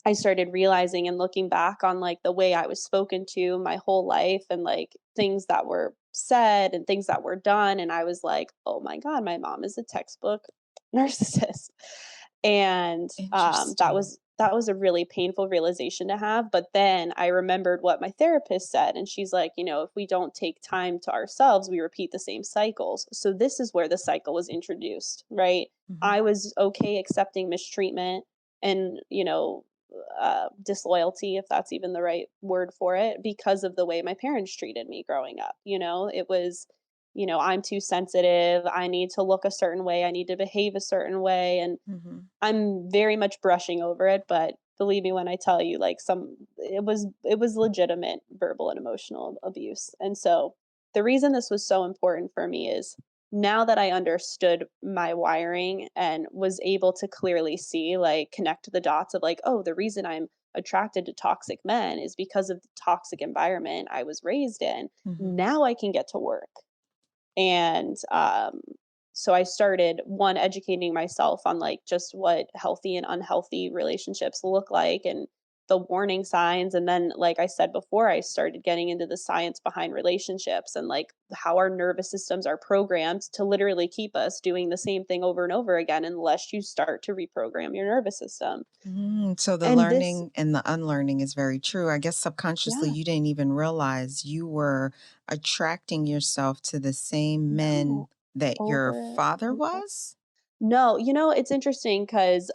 I started realizing and looking back on like the way I was spoken to my whole life and like things that were said and things that were done and I was like, "Oh my god, my mom is a textbook narcissist." And that Interesting. that was a really painful realization to have, but then I remembered what my therapist said, and she's like, "If we don't take time to ourselves, we repeat the same cycles." So this is where the cycle was introduced, right? Mhm. I was okay accepting mistreatment and, disloyalty, if that's even the right word for it, because of the way my parents treated me growing up. It was, I'm too sensitive. I need to look a certain way. I need to behave a certain way. And Mhm. I'm very much brushing over it, but believe me when I tell you, like, it was legitimate verbal and emotional abuse. And so the reason this was so important for me is now that I understood my wiring and was able to clearly see, like, connect the dots of, like, oh, the reason I'm attracted to toxic men is because of the toxic environment I was raised in. Mhm. Now I can get to work. And so I started one educating myself on, like, just what healthy and unhealthy relationships look like and the warning signs. And then, like I said before, I started getting into the science behind relationships and, like, how our nervous systems are programmed to literally keep us doing the same thing over and over again unless you start to reprogram your nervous system. So the And this, learning and the unlearning is very true. I guess subconsciously yeah, you didn't even realize you were attracting yourself to the same men no, that your over father and over. was? No, it's interesting because,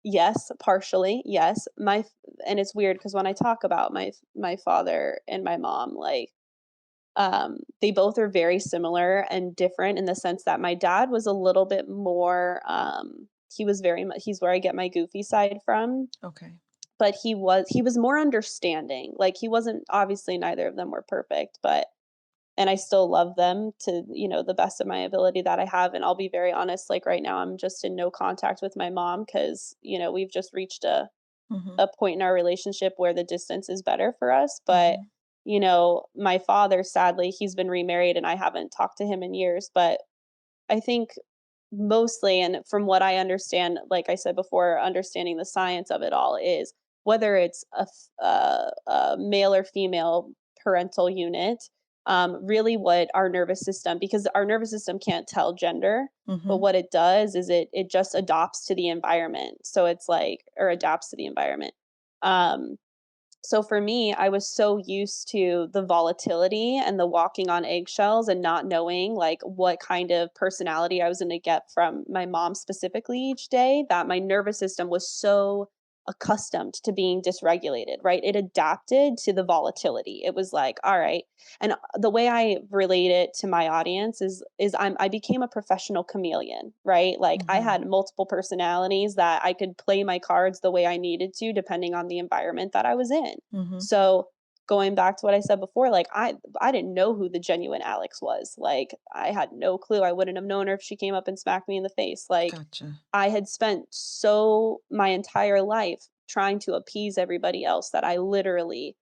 yes, partially, yes. And it's weird because when I talk about my father and my mom, like, they both are very similar and different in the sense that my dad was a little bit more, he was very much he's where I get my goofy side from, Okay. but he was more understanding. Like, he wasn't, obviously neither of them were perfect, but and I still love them to, the best of my ability that I have. And I'll be very honest, like, right now, I'm just in no contact with my mom because, we've just reached Mhm. a point in our relationship where the distance is better for us. But, Mhm. my father, sadly, he's been remarried and I haven't talked to him in years. But I think mostly, and from what I understand, like I said before, understanding the science of it all is whether it's a male or female parental unit, really what our nervous system, because our nervous system can't tell gender, but Mhm. what it does is it just adopts to the environment. So it's like, or adapts to the environment. Um, so for me, I was so used to the volatility and the walking on eggshells and not knowing, like, what kind of personality I was going to get from my mom specifically each day, that my nervous system was so accustomed to being dysregulated, right? It adapted to the volatility. It was like, all right. And the way I relate it to my audience is I became a professional chameleon, right? Like, I Mhm. had multiple personalities that I could play my cards the way I needed to depending on the environment that I was in. Mhm. So, going back to what I said before, like, I didn't know who the genuine Alex was. Like, I had no clue. I wouldn't have known her if she came up and smacked me in the face. Like, Gotcha. I had spent so my entire life trying to appease everybody else that I literally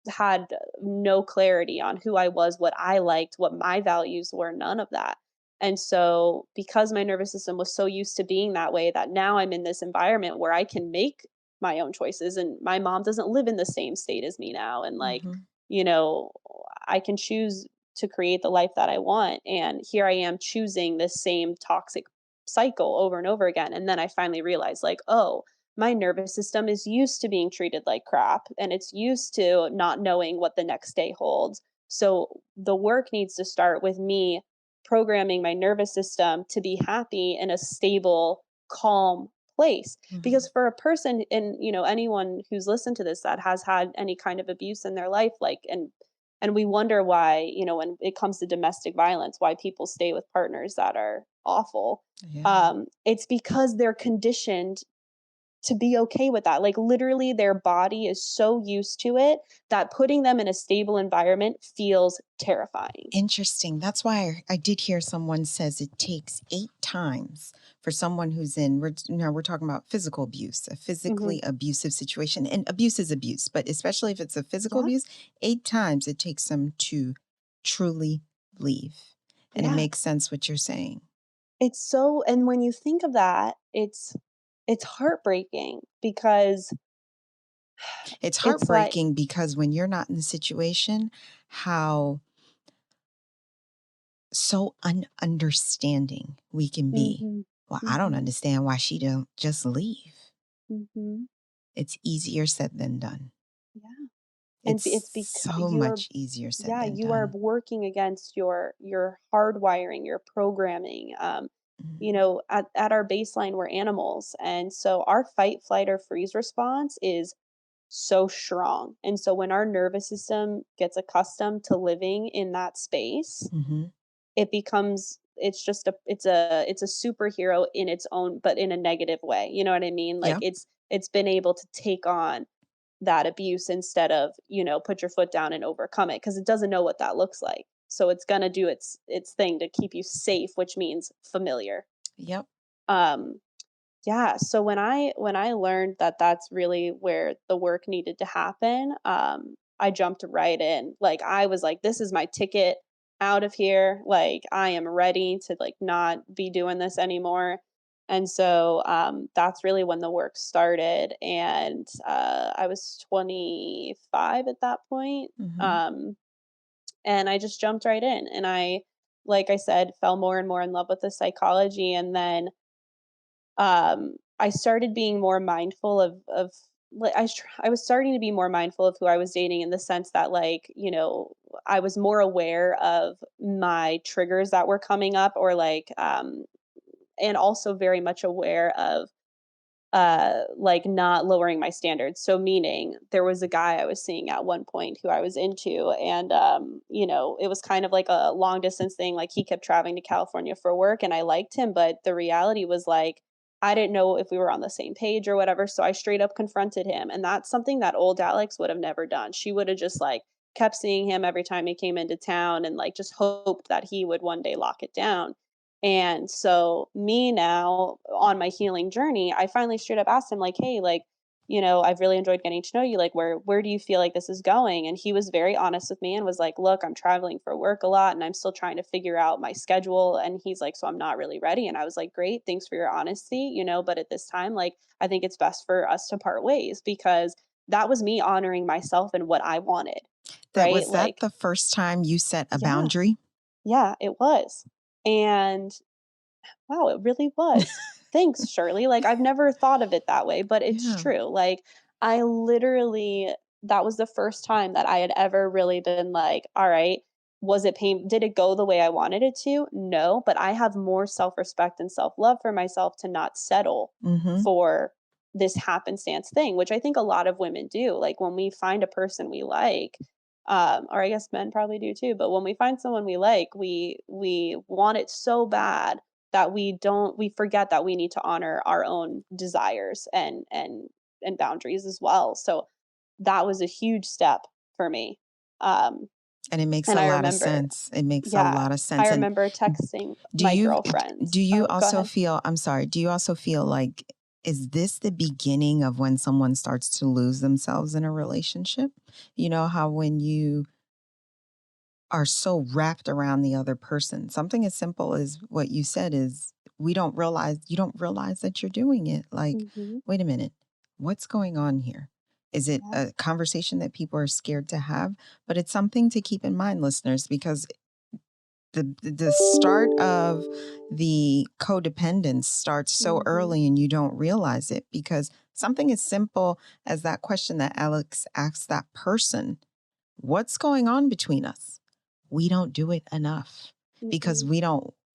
had no clarity on who I was, what I liked, what my values were, none of that. And so, because my nervous system was so used to being that way, that now I'm in this environment where I can make my own choices. And my mom doesn't live in the same state as me now. And, like, Mhm. you know, I can choose to create the life that I want. And here I am choosing this same toxic cycle over and over again. And then I finally realized, like, oh, my nervous system is used to being treated like crap and it's used to not knowing what the next day holds. So the work needs to start with me programming my nervous system to be happy in a stable, calm place. Because Mhm. for a person, and anyone who's listened to this that has had any kind of abuse in their life, like, and we wonder why, when it comes to domestic violence, why people stay with partners that are awful. Yeah. It's because they're conditioned to be okay with that. Like, literally, their body is so used to it that putting them in a stable environment feels terrifying. Interesting. That's why I did hear someone says it takes 8 times for someone who's in, we're talking about physical abuse, a Mhm. physically abusive situation. And abuse is abuse, but especially if it's a physical Yeah. abuse, 8 times it takes them to truly leave. And it Yeah. makes sense what you're saying. It's so, and when you think of that, it's heartbreaking because It's it's like, heartbreaking because when you're not in the situation, how so ununderstanding we can be. mhm. Well, I don't Mhm. understand why she don't just leave. Mhm. It's easier said than done. Yeah. And It's it's because so you're much easier said yeah, than you are done. working against your hardwiring, your programming. Mhm. At our baseline, we're animals. And so our fight, flight, or freeze response is so strong. And so when our nervous system gets accustomed to living in that space, Mhm. it becomes it's just a it's a superhero in its own, but in a negative way. You know what I mean? Like Yep. it's been able to take on that abuse instead of, put your foot down and overcome it because it doesn't know what that looks like. So it's gonna do its thing to keep you safe, which means familiar. Yep. Um, yeah, so when I learned that that's really where the work needed to happen, I jumped right in. Like, I was like, "This is my ticket out of here." Like, I am ready to, like, not be doing this anymore. And so, that's really when the work started, and, I was 25 at that point, Mhm. and I just jumped right in, and like I said, fell more and more in love with the psychology, and then I started being more mindful of like I was starting to be more mindful of who I was dating in the sense that like, I was more aware of my triggers that were coming up or like and also very much aware of like not lowering my standards. So meaning there was a guy I was seeing at one point who I was into and it was kind of like a long distance thing. Like he kept traveling to California for work and I liked him, but the reality was like I didn't know if we were on the same page or whatever. So I straight up confronted him. And that's something that old Alex would have never done. She would have just like kept seeing him every time he came into town and like just hoped that he would one day lock it down. And so me now on my healing journey, I finally straight up asked him like, "Hey, like, I've really enjoyed getting to know you. Like, where do you feel like this is going?" And he was very honest with me and was like, "Look, I'm traveling for work a lot and I'm still trying to figure out my schedule." And he's like, "So I'm not really ready." And I was like, "Great, thanks for your honesty, but at this time, like, I think it's best for us to part ways because that was me honoring myself and what I wanted." That Right? was that Like, the first time you set a yeah, boundary? yeah, it was. And wow, it really was. Thanks, Shirley. Like, I've never thought of it that way, but it's Yeah. true. Like, I literally that was the first time that I had ever really been like, all right, was it pain? Did it go the way I wanted it to? No, but I have more self respect and self love for myself to not settle Mhm. for this happenstance thing, which I think a lot of women do. Like, when we find a person we like, or I guess men probably do too, but when we find someone we like, we want it so bad that we forget that we need to honor our own desires and boundaries as well. So that was a huge step for me. Um, And it makes and a I lot of remember, sense. It makes a yeah, lot of I sense. And remember texting do my you girlfriends. do you Oh, go also ahead. feel I'm sorry, do you also feel like is this the beginning of when someone starts to lose themselves in a relationship? You know how when you are so wrapped around the other person. Something as simple as what you said is we don't realize you don't realize that you're doing it. Like, Hmm. wait a minute, what's going on here? Is it Yeah. a conversation that people are scared to have? But it's something to keep in mind, listeners, because the start of the codependence starts so Hmm. early and you don't realize it because something as simple as that question that Alex asked that person, what's going on between us? We don't do it enough because Hmm.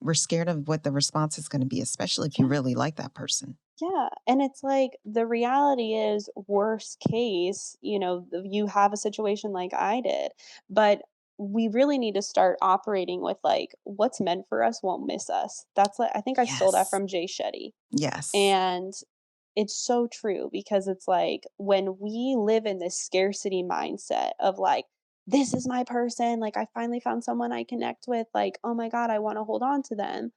we're scared of what the response is going to be, especially if you Yeah. really like that person. Yeah, and it's like the reality is worst case, you have a situation like I did, but we really need to start operating with like what's meant for us won't miss us. That's like I think I stole that Yes. from Jay Shetty. Yes. And it's so true because it's like when we live in this scarcity mindset of like this is my person, like I finally found someone I connect with, like oh my god, I want to hold on to them,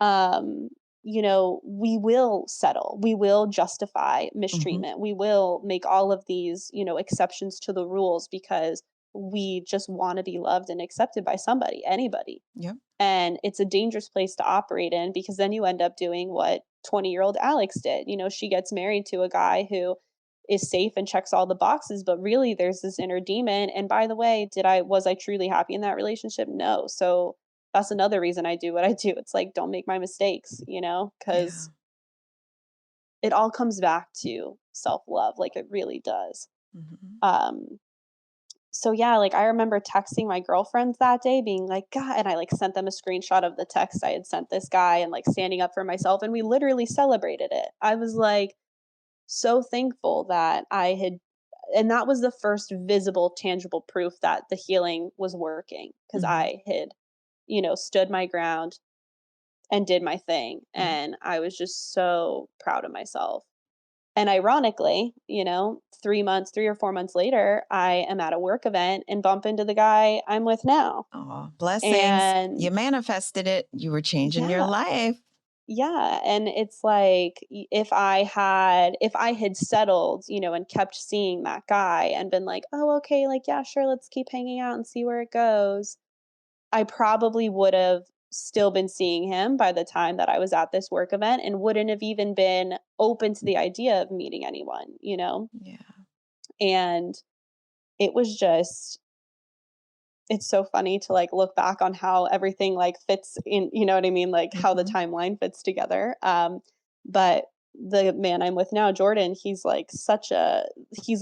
um, we will settle. We will justify Hmm. mistreatment. We will make all of these, exceptions to the rules because we just want to be loved and accepted by somebody, anybody. Yep. And it's a dangerous place to operate in because then you end up doing what 20-year-old Alex did. She gets married to a guy who is safe and checks all the boxes, but really there's this inner demon. And by the way, was I truly happy in that relationship? No. So that's another reason I do what I do. It's like don't make my mistakes, Yeah. because it all comes back to self-love, like, it really does. Mhm. Um, so yeah, like, I remember texting my girlfriends that day being like, "God," and I, like, sent them a screenshot of the text I had sent this guy and, like, standing up for myself, and we literally celebrated it. I was, like, so thankful that I had, and that was the first visible, tangible proof that the healing was working because Mhm. I had, stood my ground and did my thing, Yeah. and I was just so proud of myself. And ironically, 3 or 4 months later, I am at a work event and bump into the guy I'm with now. Aw, blessings. You And manifested it. You were changing your yeah, life. yeah, and it's like if I had settled, and kept seeing that guy and been like, "Oh, okay, like yeah, sure, let's keep hanging out and see where it goes." I probably would have still been seeing him by the time that I was at this work event and wouldn't have even been open to the idea of meeting anyone. Yeah. And it was just it's so funny to, like, look back on how everything, like, fits in, you know what I mean? Like, how the Mhm. timeline fits together. But the man I'm with now, Jordan, he's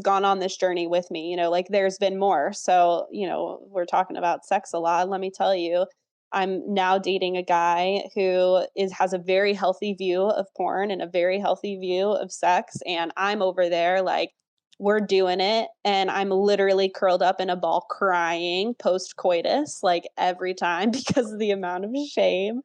gone on this journey with me, like, there's been more. So, we're talking about sex a lot. Let me tell you, I'm now dating a guy who has a very healthy view of porn and a very healthy view of sex, and I'm over there, like, we're doing it, and I'm literally curled up in a ball crying post coitus, like, every time because of the amount of shame.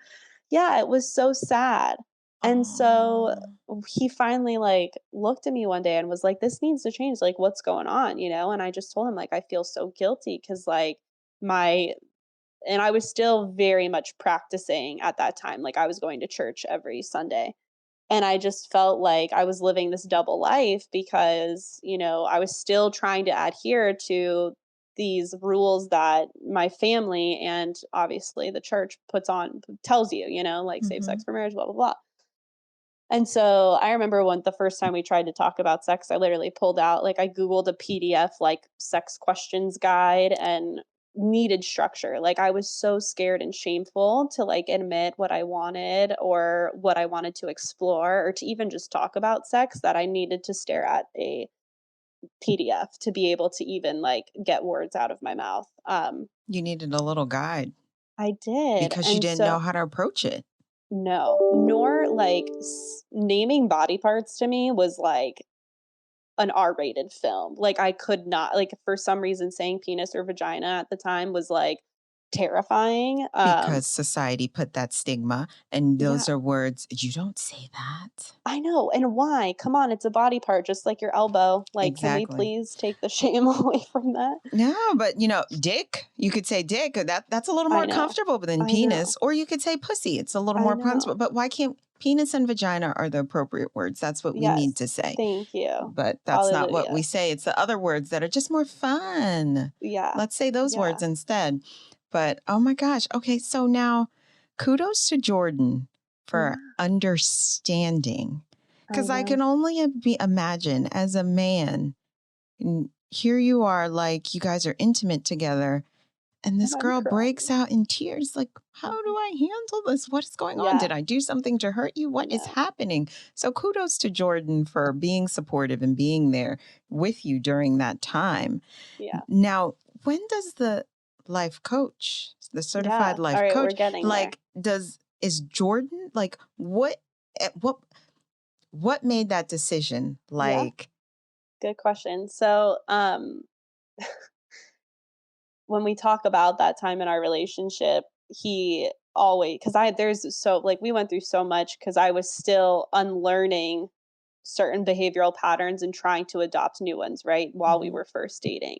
Yeah, it was so sad. And so Oh. he finally, like, looked at me one day and was like, "This needs to change, like, what's going on?" And I just told him, like, "I feel so guilty because like, my" and I was still very much practicing at that time, like, I was going to church every Sunday. And I just felt like I was living this double life because, I was still trying to adhere to these rules that my family and obviously the church tells you, like safe sex Mhm. for marriage, blah, blah, blah. And so I remember when the first time we tried to talk about sex, I literally pulled out, like, I Googled a PDF, like, sex questions guide and needed structure. Like, I was so scared and shameful to, like, admit what I wanted or what I wanted to explore or to even just talk about sex that I needed to stare at a PDF to be able to even, like, get words out of my mouth. You needed a little guide I did. because you And didn't know so how to approach it. no, nor like naming body parts to me was like an R-rated film. Like, I could not, like, for some reason, saying penis or vagina at the time was, like, terrifying. Because society put that stigma, and Yeah, those are words, "You don't say that." I know, and why? Come on, it's a body part just like your elbow. Like, can we Exactly. please take the shame away from that? No, but, dick, you could say dick, that's a little I more know. comfortable than I know. penis, or you could say pussy, it's a little I more comfortable, know. but why can't penis and vagina are the appropriate words, that's what we need Yes. to say, Thank you. but that's not what we Hallelujah. say, it's the other words that are just more fun. Yeah. Let's say those Yeah. words instead. But, oh my gosh, okay, so now kudos to Jordan for Yeah. understanding, I because I know. can only imagine as a man, and here you are, like, you guys are intimate together, and And this I'm girl breaks crying. out in tears, like, "How do Mhm. I handle this? What is going on? Yeah. Did I do something to hurt you? What is No. happening?" So kudos to Jordan for being supportive and being there with you during that time. Yeah. Now, when does the life coach, the certified Yeah. All life right, we're coach, getting there. like, is Jordan, like, at what made that decision? Yeah. Like, Good question. So, when we talk about that time in our relationship, he always because I there's so like we went through so much because I was still unlearning certain behavioral patterns and trying to adopt new ones, right? While we mhm, were first dating.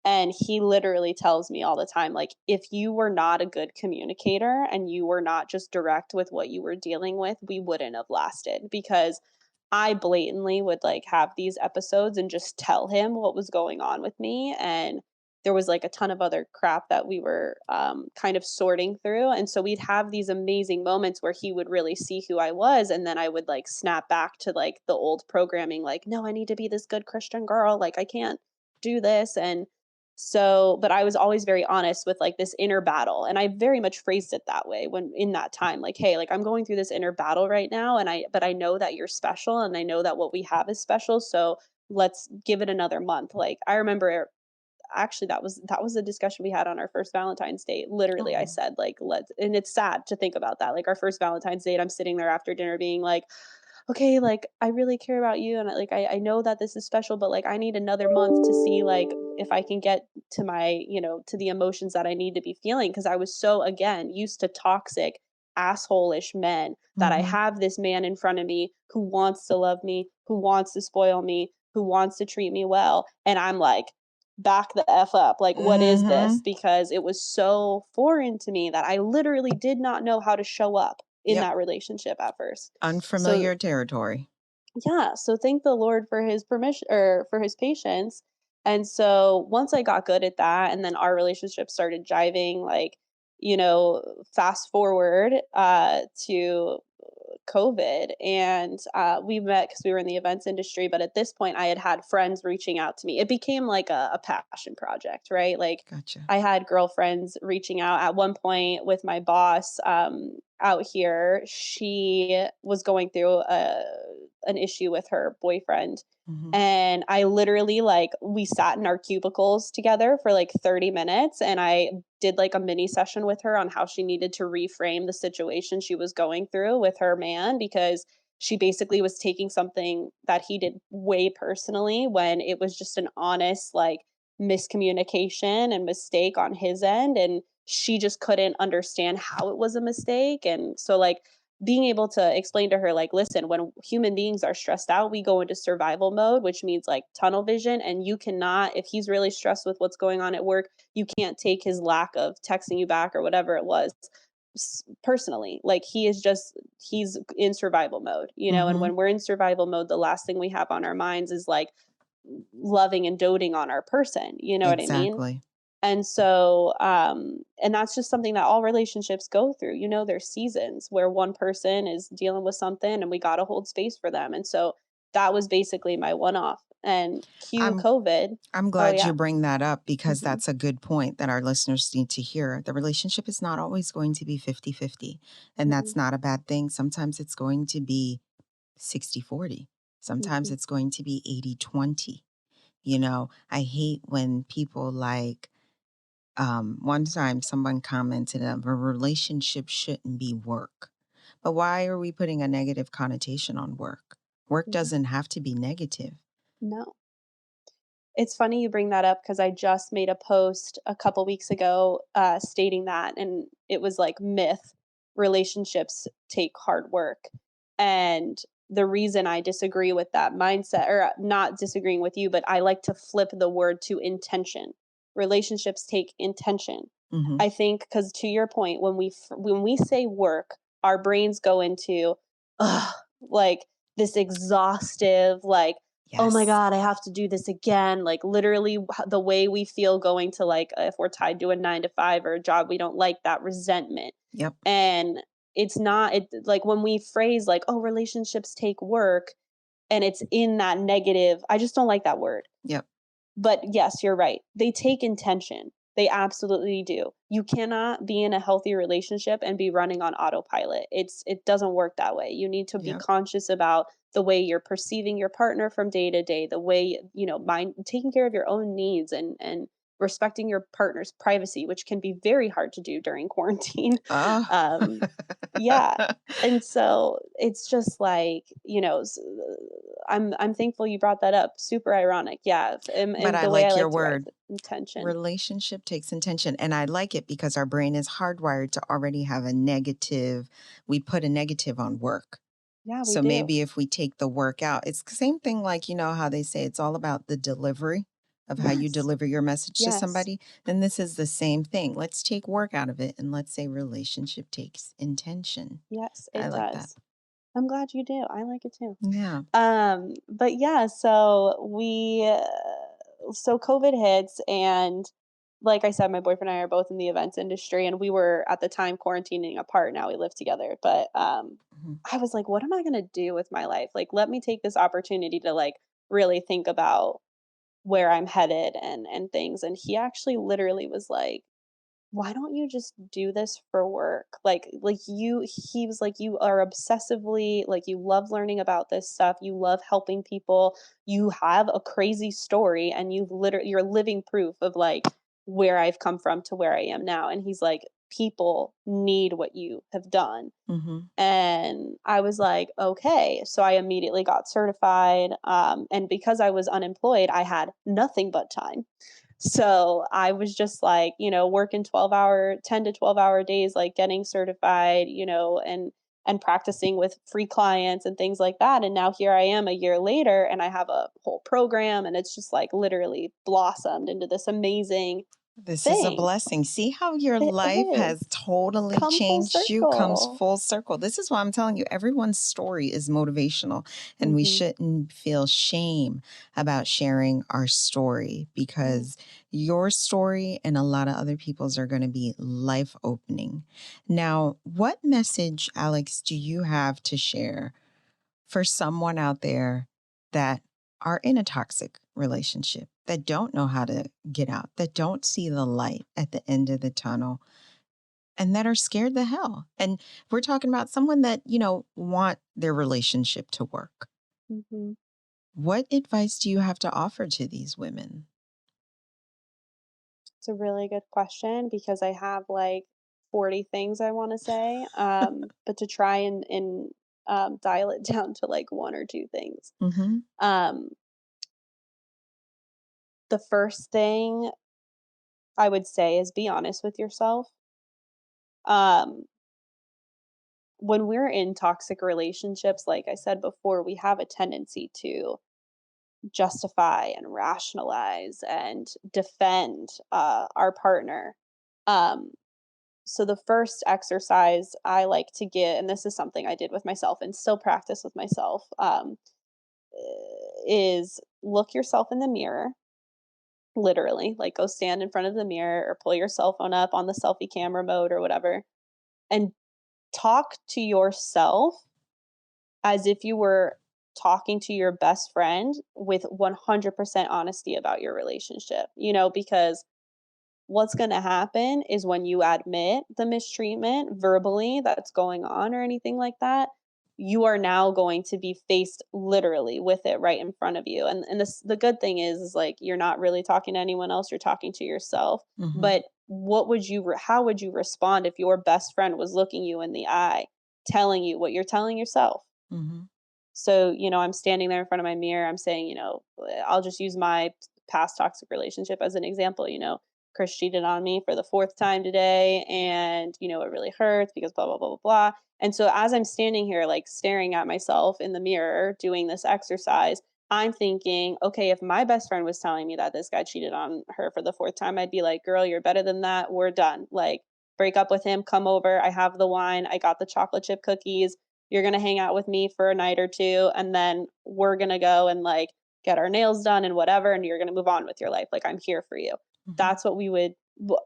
And he literally tells me all the time, like, if you were not a good communicator and you were not just direct with what you were dealing with, we wouldn't have lasted because I blatantly would like have these episodes and just tell him what was going on with me. And there was like a ton of other crap that we were kind of sorting through. And so we'd have these amazing moments where he would really see who I was. And then I would like snap back to like the old programming, like, no, I need to be this good Christian girl. Like, I can't do this. And So, but I was always very honest with like this inner battle. And I very much phrased it that way when in that time, like, hey, like I'm going through this inner battle right now. But I know that you're special and I know that what we have is special. So let's give it another month. Like I remember actually that was a discussion we had on our first Valentine's date. Literally, I Oh. said like let's, and it's sad to think about that. Like our first Valentine's date, I'm sitting there after dinner being like, okay, like I really care about you and I know that this is special, but like I need another month to see like if I can get to my, to the emotions that I need to be feeling because I was so again used to toxic asshole-ish men that I Mhm. have this man in front of me who wants to love me, who wants to spoil me, who wants to treat me well, and I'm like back the f up. Like what is this? Mhm. Because it was so foreign to me that I literally did not know how to show up in Yep. that relationship at first. So Unfamiliar territory. yeah, so thank the Lord for his permission or for his patience. And so once I got good at that and then our relationship started jiving, like, fast forward to COVID and we met because we were in the events industry. But at this point, I had had friends reaching out to me. It became like a passion project, right? Like Gotcha. I had girlfriends reaching out at one point with my boss out here. She was going through an issue with her boyfriend. Mhm. And I literally like we sat in our cubicles together for like 30 minutes and I did like a mini session with her on how she needed to reframe the situation she was going through with her man because she basically was taking something that he did way personally when it was just an honest like miscommunication and mistake on his end and she just couldn't understand how it was a mistake and so like being able to explain to her like listen when human beings are stressed out we go into survival mode which means like tunnel vision and you cannot if he's really stressed with what's going on at work you can't take his lack of texting you back or whatever it was personally like he's in survival mode and Mhm. when we're in survival mode the last thing we have on our minds is like loving and doting on our person you know what I mean Exactly. and so, and that's just something that all relationships go through. There's seasons where one person is dealing with something and we got to hold space for them. And so that was basically my one off. And cue I'm COVID. I'm Oh, glad you yeah. bring that up because Hmm. that's a good point that our listeners need to hear. The relationship is not always going to be 50-50, and Hmm. that's not a bad thing. Sometimes it's going to be 60-40. Sometimes Hmm. it's going to be 80-20. I hate when people like, one time someone commented of a relationship shouldn't be work. But why are we putting a negative connotation on work? Work Yeah. doesn't have to be negative. No. It's funny you bring that up because I just made a post a couple weeks ago stating that, and it was like myth relationships take hard work. And the reason I disagree with that mindset, or not disagreeing with you, but I like to flip the word to intention. Relationships take intention. Hmm. I think because to your point, when we say work, our brains go into, ugh, like this exhaustive, like oh my Yes. god, I have to do this again. Like literally the way we feel going to like if we're tied to a 9 to 5 or a job we don't like, that resentment. Yep. And it's not it like when we phrase like oh relationships take work and it's in that negative, I just don't like that word. Yep. But yes, you're right. They take intention. They absolutely do. You cannot be in a healthy relationship and be running on autopilot. It doesn't work that way. You need to be Yep. conscious about the way you're perceiving your partner from day to day, the way, mind taking care of your own needs and respecting your partner's privacy, which can be very hard to do during quarantine. Oh. um yeah. And so it's just like, I'm thankful you brought that up. Super ironic. Yeah. But And I the way I like your like to write word. it, intention. Relationship takes intention. And I like it because our brain is hardwired to already have a negative. We put a negative on work. Yeah, we So do. maybe if we take the work out, it's the same thing like, how they say it's all about the delivery of how you Yes. deliver your message to Yes. somebody. Then this is the same thing. Let's take work out of it and let's say relationship takes intention. Yes, I it like that. does. I'm glad you do. I like it too. Yeah. But yeah, so COVID hits and like I said, my boyfriend and I are both in the events industry and we were at the time quarantining apart. Now we live together. But Mhm. I was like, what am I gonna do with my life? Like, let me take this opportunity to like really think about where I'm headed and things. And he actually literally was like, why don't you just do this for work? He was like, you are obsessively, like, you love learning about this stuff. You love helping people. You have a crazy story and you're living proof of like where I've come from to where I am now. And he's like, people need what you have done. Mhm. And I was like, okay. So I immediately got certified. And because I was unemployed, I had nothing but time. So I was just like, working 10 to 12-hour days, like getting certified, and practicing with free clients and things like that. And now here I am a year later and I have a whole program and it's just like literally blossomed into this amazing This is a thing. blessing. See how your It life is. has totally Come full changed you, comes circle. full circle. This is why I'm telling you, everyone's story is motivational, and we Hmm. shouldn't feel shame about sharing our story Yeah. because your story and a lot of other people's are going to be life opening. Now, what message, Alex, do you have to share for someone out there that are in a toxic relationship, that don't know how to get out, that don't see the light at the end of the tunnel, and that are scared the hell? And we're talking about someone that, want their relationship to work. Hmm. What advice do you have to offer to these women? It's a really good question because I have like 40 things I want to say. But to try and dial it down to like one or two things. Mm-hmm. Um, the first thing I would say is be honest with yourself. Um, when we're in toxic relationships, like I said before, we have a tendency to justify and rationalize and defend our partner. Um, So the first exercise I like to get, and this is something I did with myself and still practice with myself, is look yourself in the mirror, literally, like go stand in front of the mirror or pull your cell phone up on the selfie camera mode or whatever, and talk to yourself as if you were talking to your best friend with 100% honesty about your relationship, because what's gonna happen is when you admit the mistreatment verbally that's going on or anything like that, you are now going to be faced literally with it right in front of you. And the good thing is like you're not really talking to anyone else, you're talking to yourself. Mm-hmm. But how would you respond if your best friend was looking you in the eye, telling you what you're telling yourself? Mm-hmm. So, I'm standing there in front of my mirror. I'm saying, I'll just use my past toxic relationship as an example. Chris cheated on me for the fourth time today. And, it really hurts because blah, blah, blah, blah, blah. And so as I'm standing here, like staring at myself in the mirror doing this exercise, I'm thinking, okay, if my best friend was telling me that this guy cheated on her for the fourth time, I'd be like, girl, you're better than that. We're done. Like, break up with him, come over. I have the wine. I got the chocolate chip cookies. You're gonna hang out with me for a night or two, and then we're gonna go and like get our nails done and whatever, and you're gonna move on with your life. Like I'm here for you. Mm-hmm. That's what we would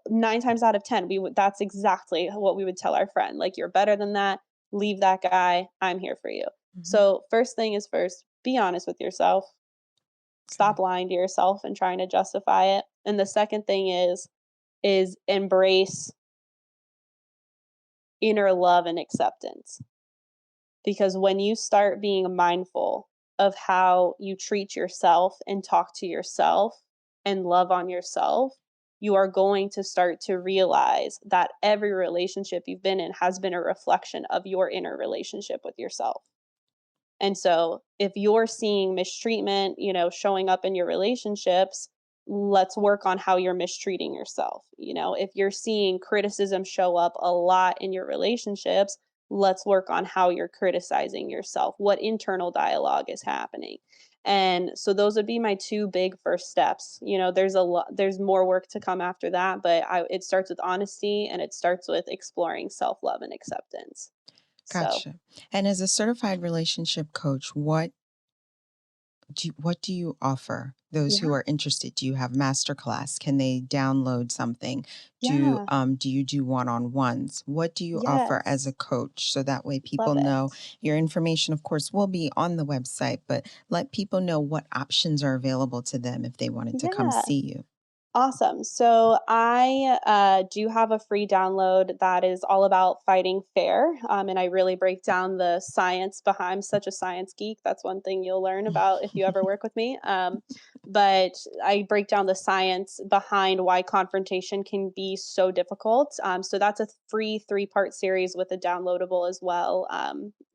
9 times out of 10, that's exactly what we would tell our friend. Like you're better than that. Leave that guy. I'm here for you. Mm-hmm. So first thing is first, be honest with yourself. Okay. Stop lying to yourself and trying to justify it. And the second thing is embrace inner love and acceptance. Because when you start being mindful of how you treat yourself and talk to yourself and love on yourself, you are going to start to realize that every relationship you've been in has been a reflection of your inner relationship with yourself. And so if you're seeing mistreatment, showing up in your relationships, let's work on how you're mistreating yourself. If you're seeing criticism show up a lot in your relationships, let's work on how you're criticizing yourself. What internal dialogue is happening? And so those would be my two big first steps. There's more work to come after that, but it starts with honesty and it starts with exploring self-love and acceptance. So, Gotcha. And as a certified relationship coach, what What do you offer those who Yeah. are interested? Do you have masterclass? Can they download something? Yeah. Do you do one-on-ones? What do you offer as a Yes. coach so that way people Love know it. your information, of course, will be on the website, but let people know what options are available to them if they wanted to come Yeah. see you. Awesome. So I do have a free download that is all about fighting fair, and I really break down the science behind. I'm such a science geek. That's one thing you'll learn about if you ever work with me. But I break down the science behind why confrontation can be so difficult. So that's a free 3-part series with a downloadable as well,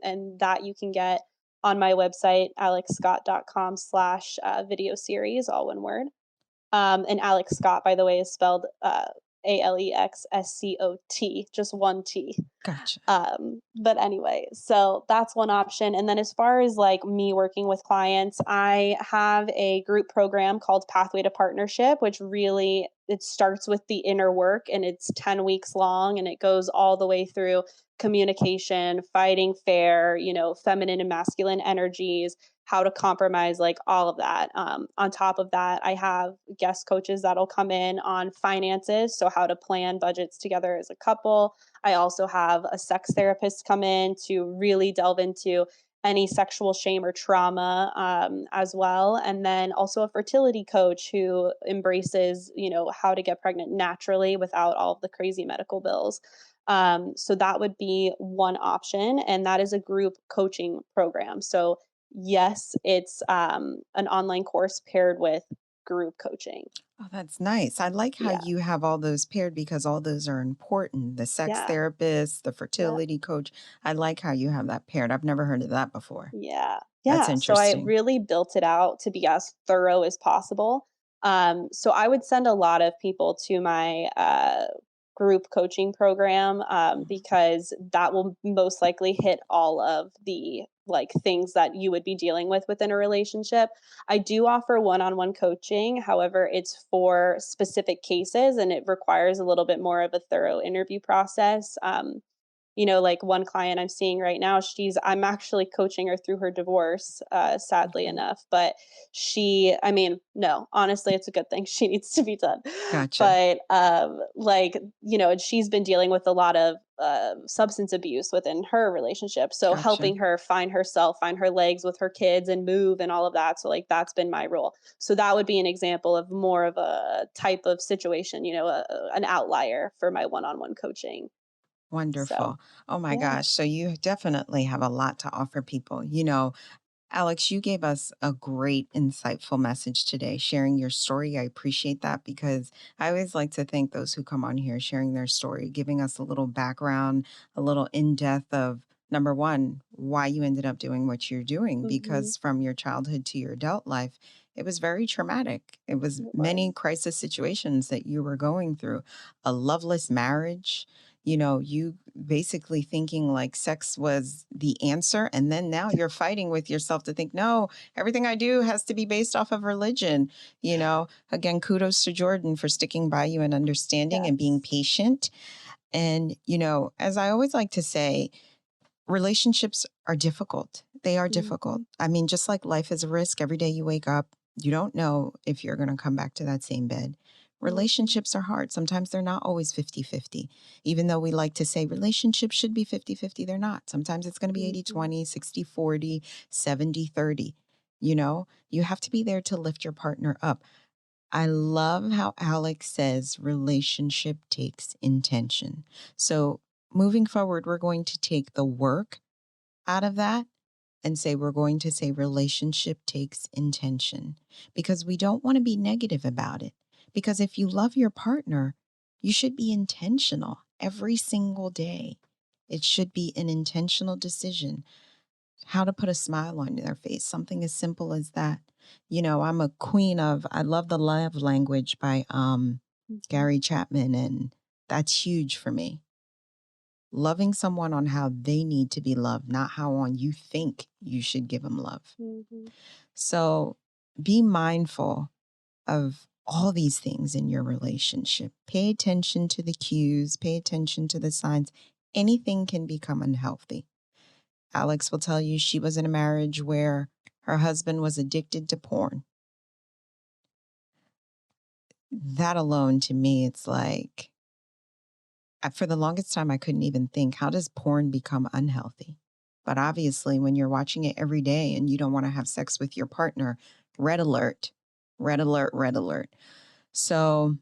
and that you can get on my website alexscot.com/video series, all one word. And Alex Scott, by the way, is spelled Alexscot, just one T. Gotcha. But anyway, so that's one option. And then as far as like me working with clients, I have a group program called Pathway to Partnership, which really it starts with the inner work and it's 10 weeks long and it goes all the way through communication, fighting fair, feminine and masculine energies, how to compromise, like all of that. On top of that, I have guest coaches that'll come in on finances, so how to plan budgets together as a couple. I also have a sex therapist come in to really delve into any sexual shame or trauma, as well. And then also a fertility coach who embraces, how to get pregnant naturally without all of the crazy medical bills. So that would be one option. And that is a group coaching program. So, yes, it's an online course paired with group coaching. Oh, that's nice. I like how Yeah. you have all those paired because all those are important. The sex Yeah. therapist, the Yeah. fertility coach. I like how you have that paired. I've never heard of that before. Yeah. That's Yeah. So I interesting. really built it out to be as thorough as possible. So I would send a lot of people to my group coaching program, Mhm. because that will most likely hit all of the like things that you would be dealing with within a relationship. I do offer one-on-one coaching. However, it's for specific cases and it requires a little bit more of a thorough interview process. Like one client I'm seeing right now, I'm actually coaching her through her divorce, sadly Okay. enough. But I mean, no, honestly, it's a good thing. She needs to be done. Gotcha. But and she's been dealing with a lot of substance abuse within her relationship. So Gotcha. helping her find herself, find her legs with her kids and move and all of that. So like that's been my role. So that would be an example of more of a type of situation, an outlier for my one-on-one coaching. So Wonderful. Oh my yeah. gosh. So you definitely have a lot to offer people. Alex, you gave us a great, insightful message today, sharing your story. I appreciate that because I always like to thank those who come on here sharing their story, giving us a little background, a little in depth of number one, why you ended up doing what you're doing, Mhm. because from your childhood to your adult life, it was very traumatic. It was It many was. crisis situations that you were going through, a loveless marriage. You basically thinking like sex was the answer. And then now you're fighting with yourself to think, no, everything I do has to be based off of religion. Again, kudos to Jordan for sticking by you and understanding and being Yes. patient. And, as I always like to say, relationships are difficult. They are difficult. Mhm. I mean, just like life is a risk, every day you wake up, you don't know if you're going to come back to that same bed. Mhm. Relationships are hard. Sometimes they're not always 50-50. Even though we like to say relationships should be 50-50, they're not. Sometimes it's going to be 80 Mhm. 20, 60-40, 70-30. You have to be there to lift your partner up. I love how Alex says relationship takes intention. So moving forward, we're going to take the work out of that and say we're going to say relationship takes intention because we don't want to be negative about it. Because if you love your partner, you should be intentional every single day. It should be an intentional decision. How to put a smile on their face, something as simple as that. I'm a queen of, I love the love language by Mhm. Gary Chapman, and that's huge for me. Loving someone on how they need to be loved, not how on you think you should give them love. Mhm. So be mindful of all these things in your relationship. Pay attention to the cues, pay attention to the signs. Anything can become unhealthy. Alex will tell you she was in a marriage where Her husband was addicted to porn. That alone, to me, it's like, for the longest time, I couldn't even think, how does porn become unhealthy? But obviously, when you're watching it every day and you don't want to have sex with your partner, red alert, red alert, red alert. So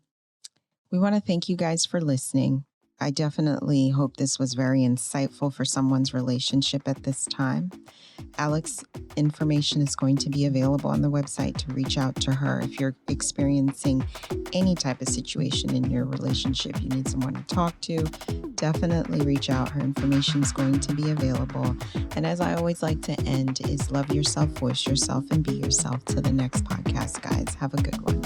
we want to thank you guys for listening. I definitely hope this was very insightful for someone's relationship at this time. Alex, information is going to be available on the website to reach out to her if you're experiencing any type of situation in your relationship. You need someone to talk to, definitely reach out. Her information is going to be available. And as I always like to end is love yourself, voice yourself, and be yourself. Till the next podcast, guys. Have a good one.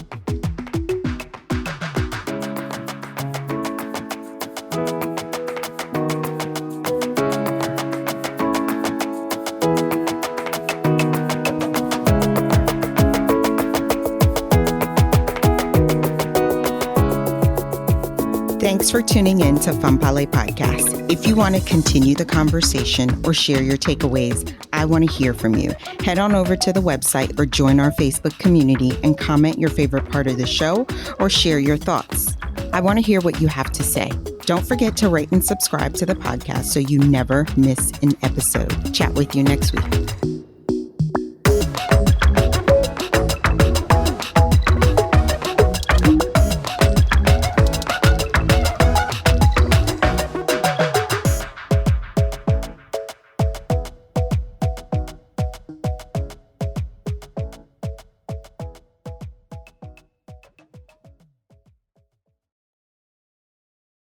Thanks for tuning in to Fanpale Podcast. If you want to continue the conversation or share your takeaways, I want to hear from you. Head on over to the website or join our Facebook community and comment your favorite part of the show or share your thoughts. I want to hear what you have to say. Don't forget to rate and subscribe to the podcast so you never miss an episode. Chat with you next week.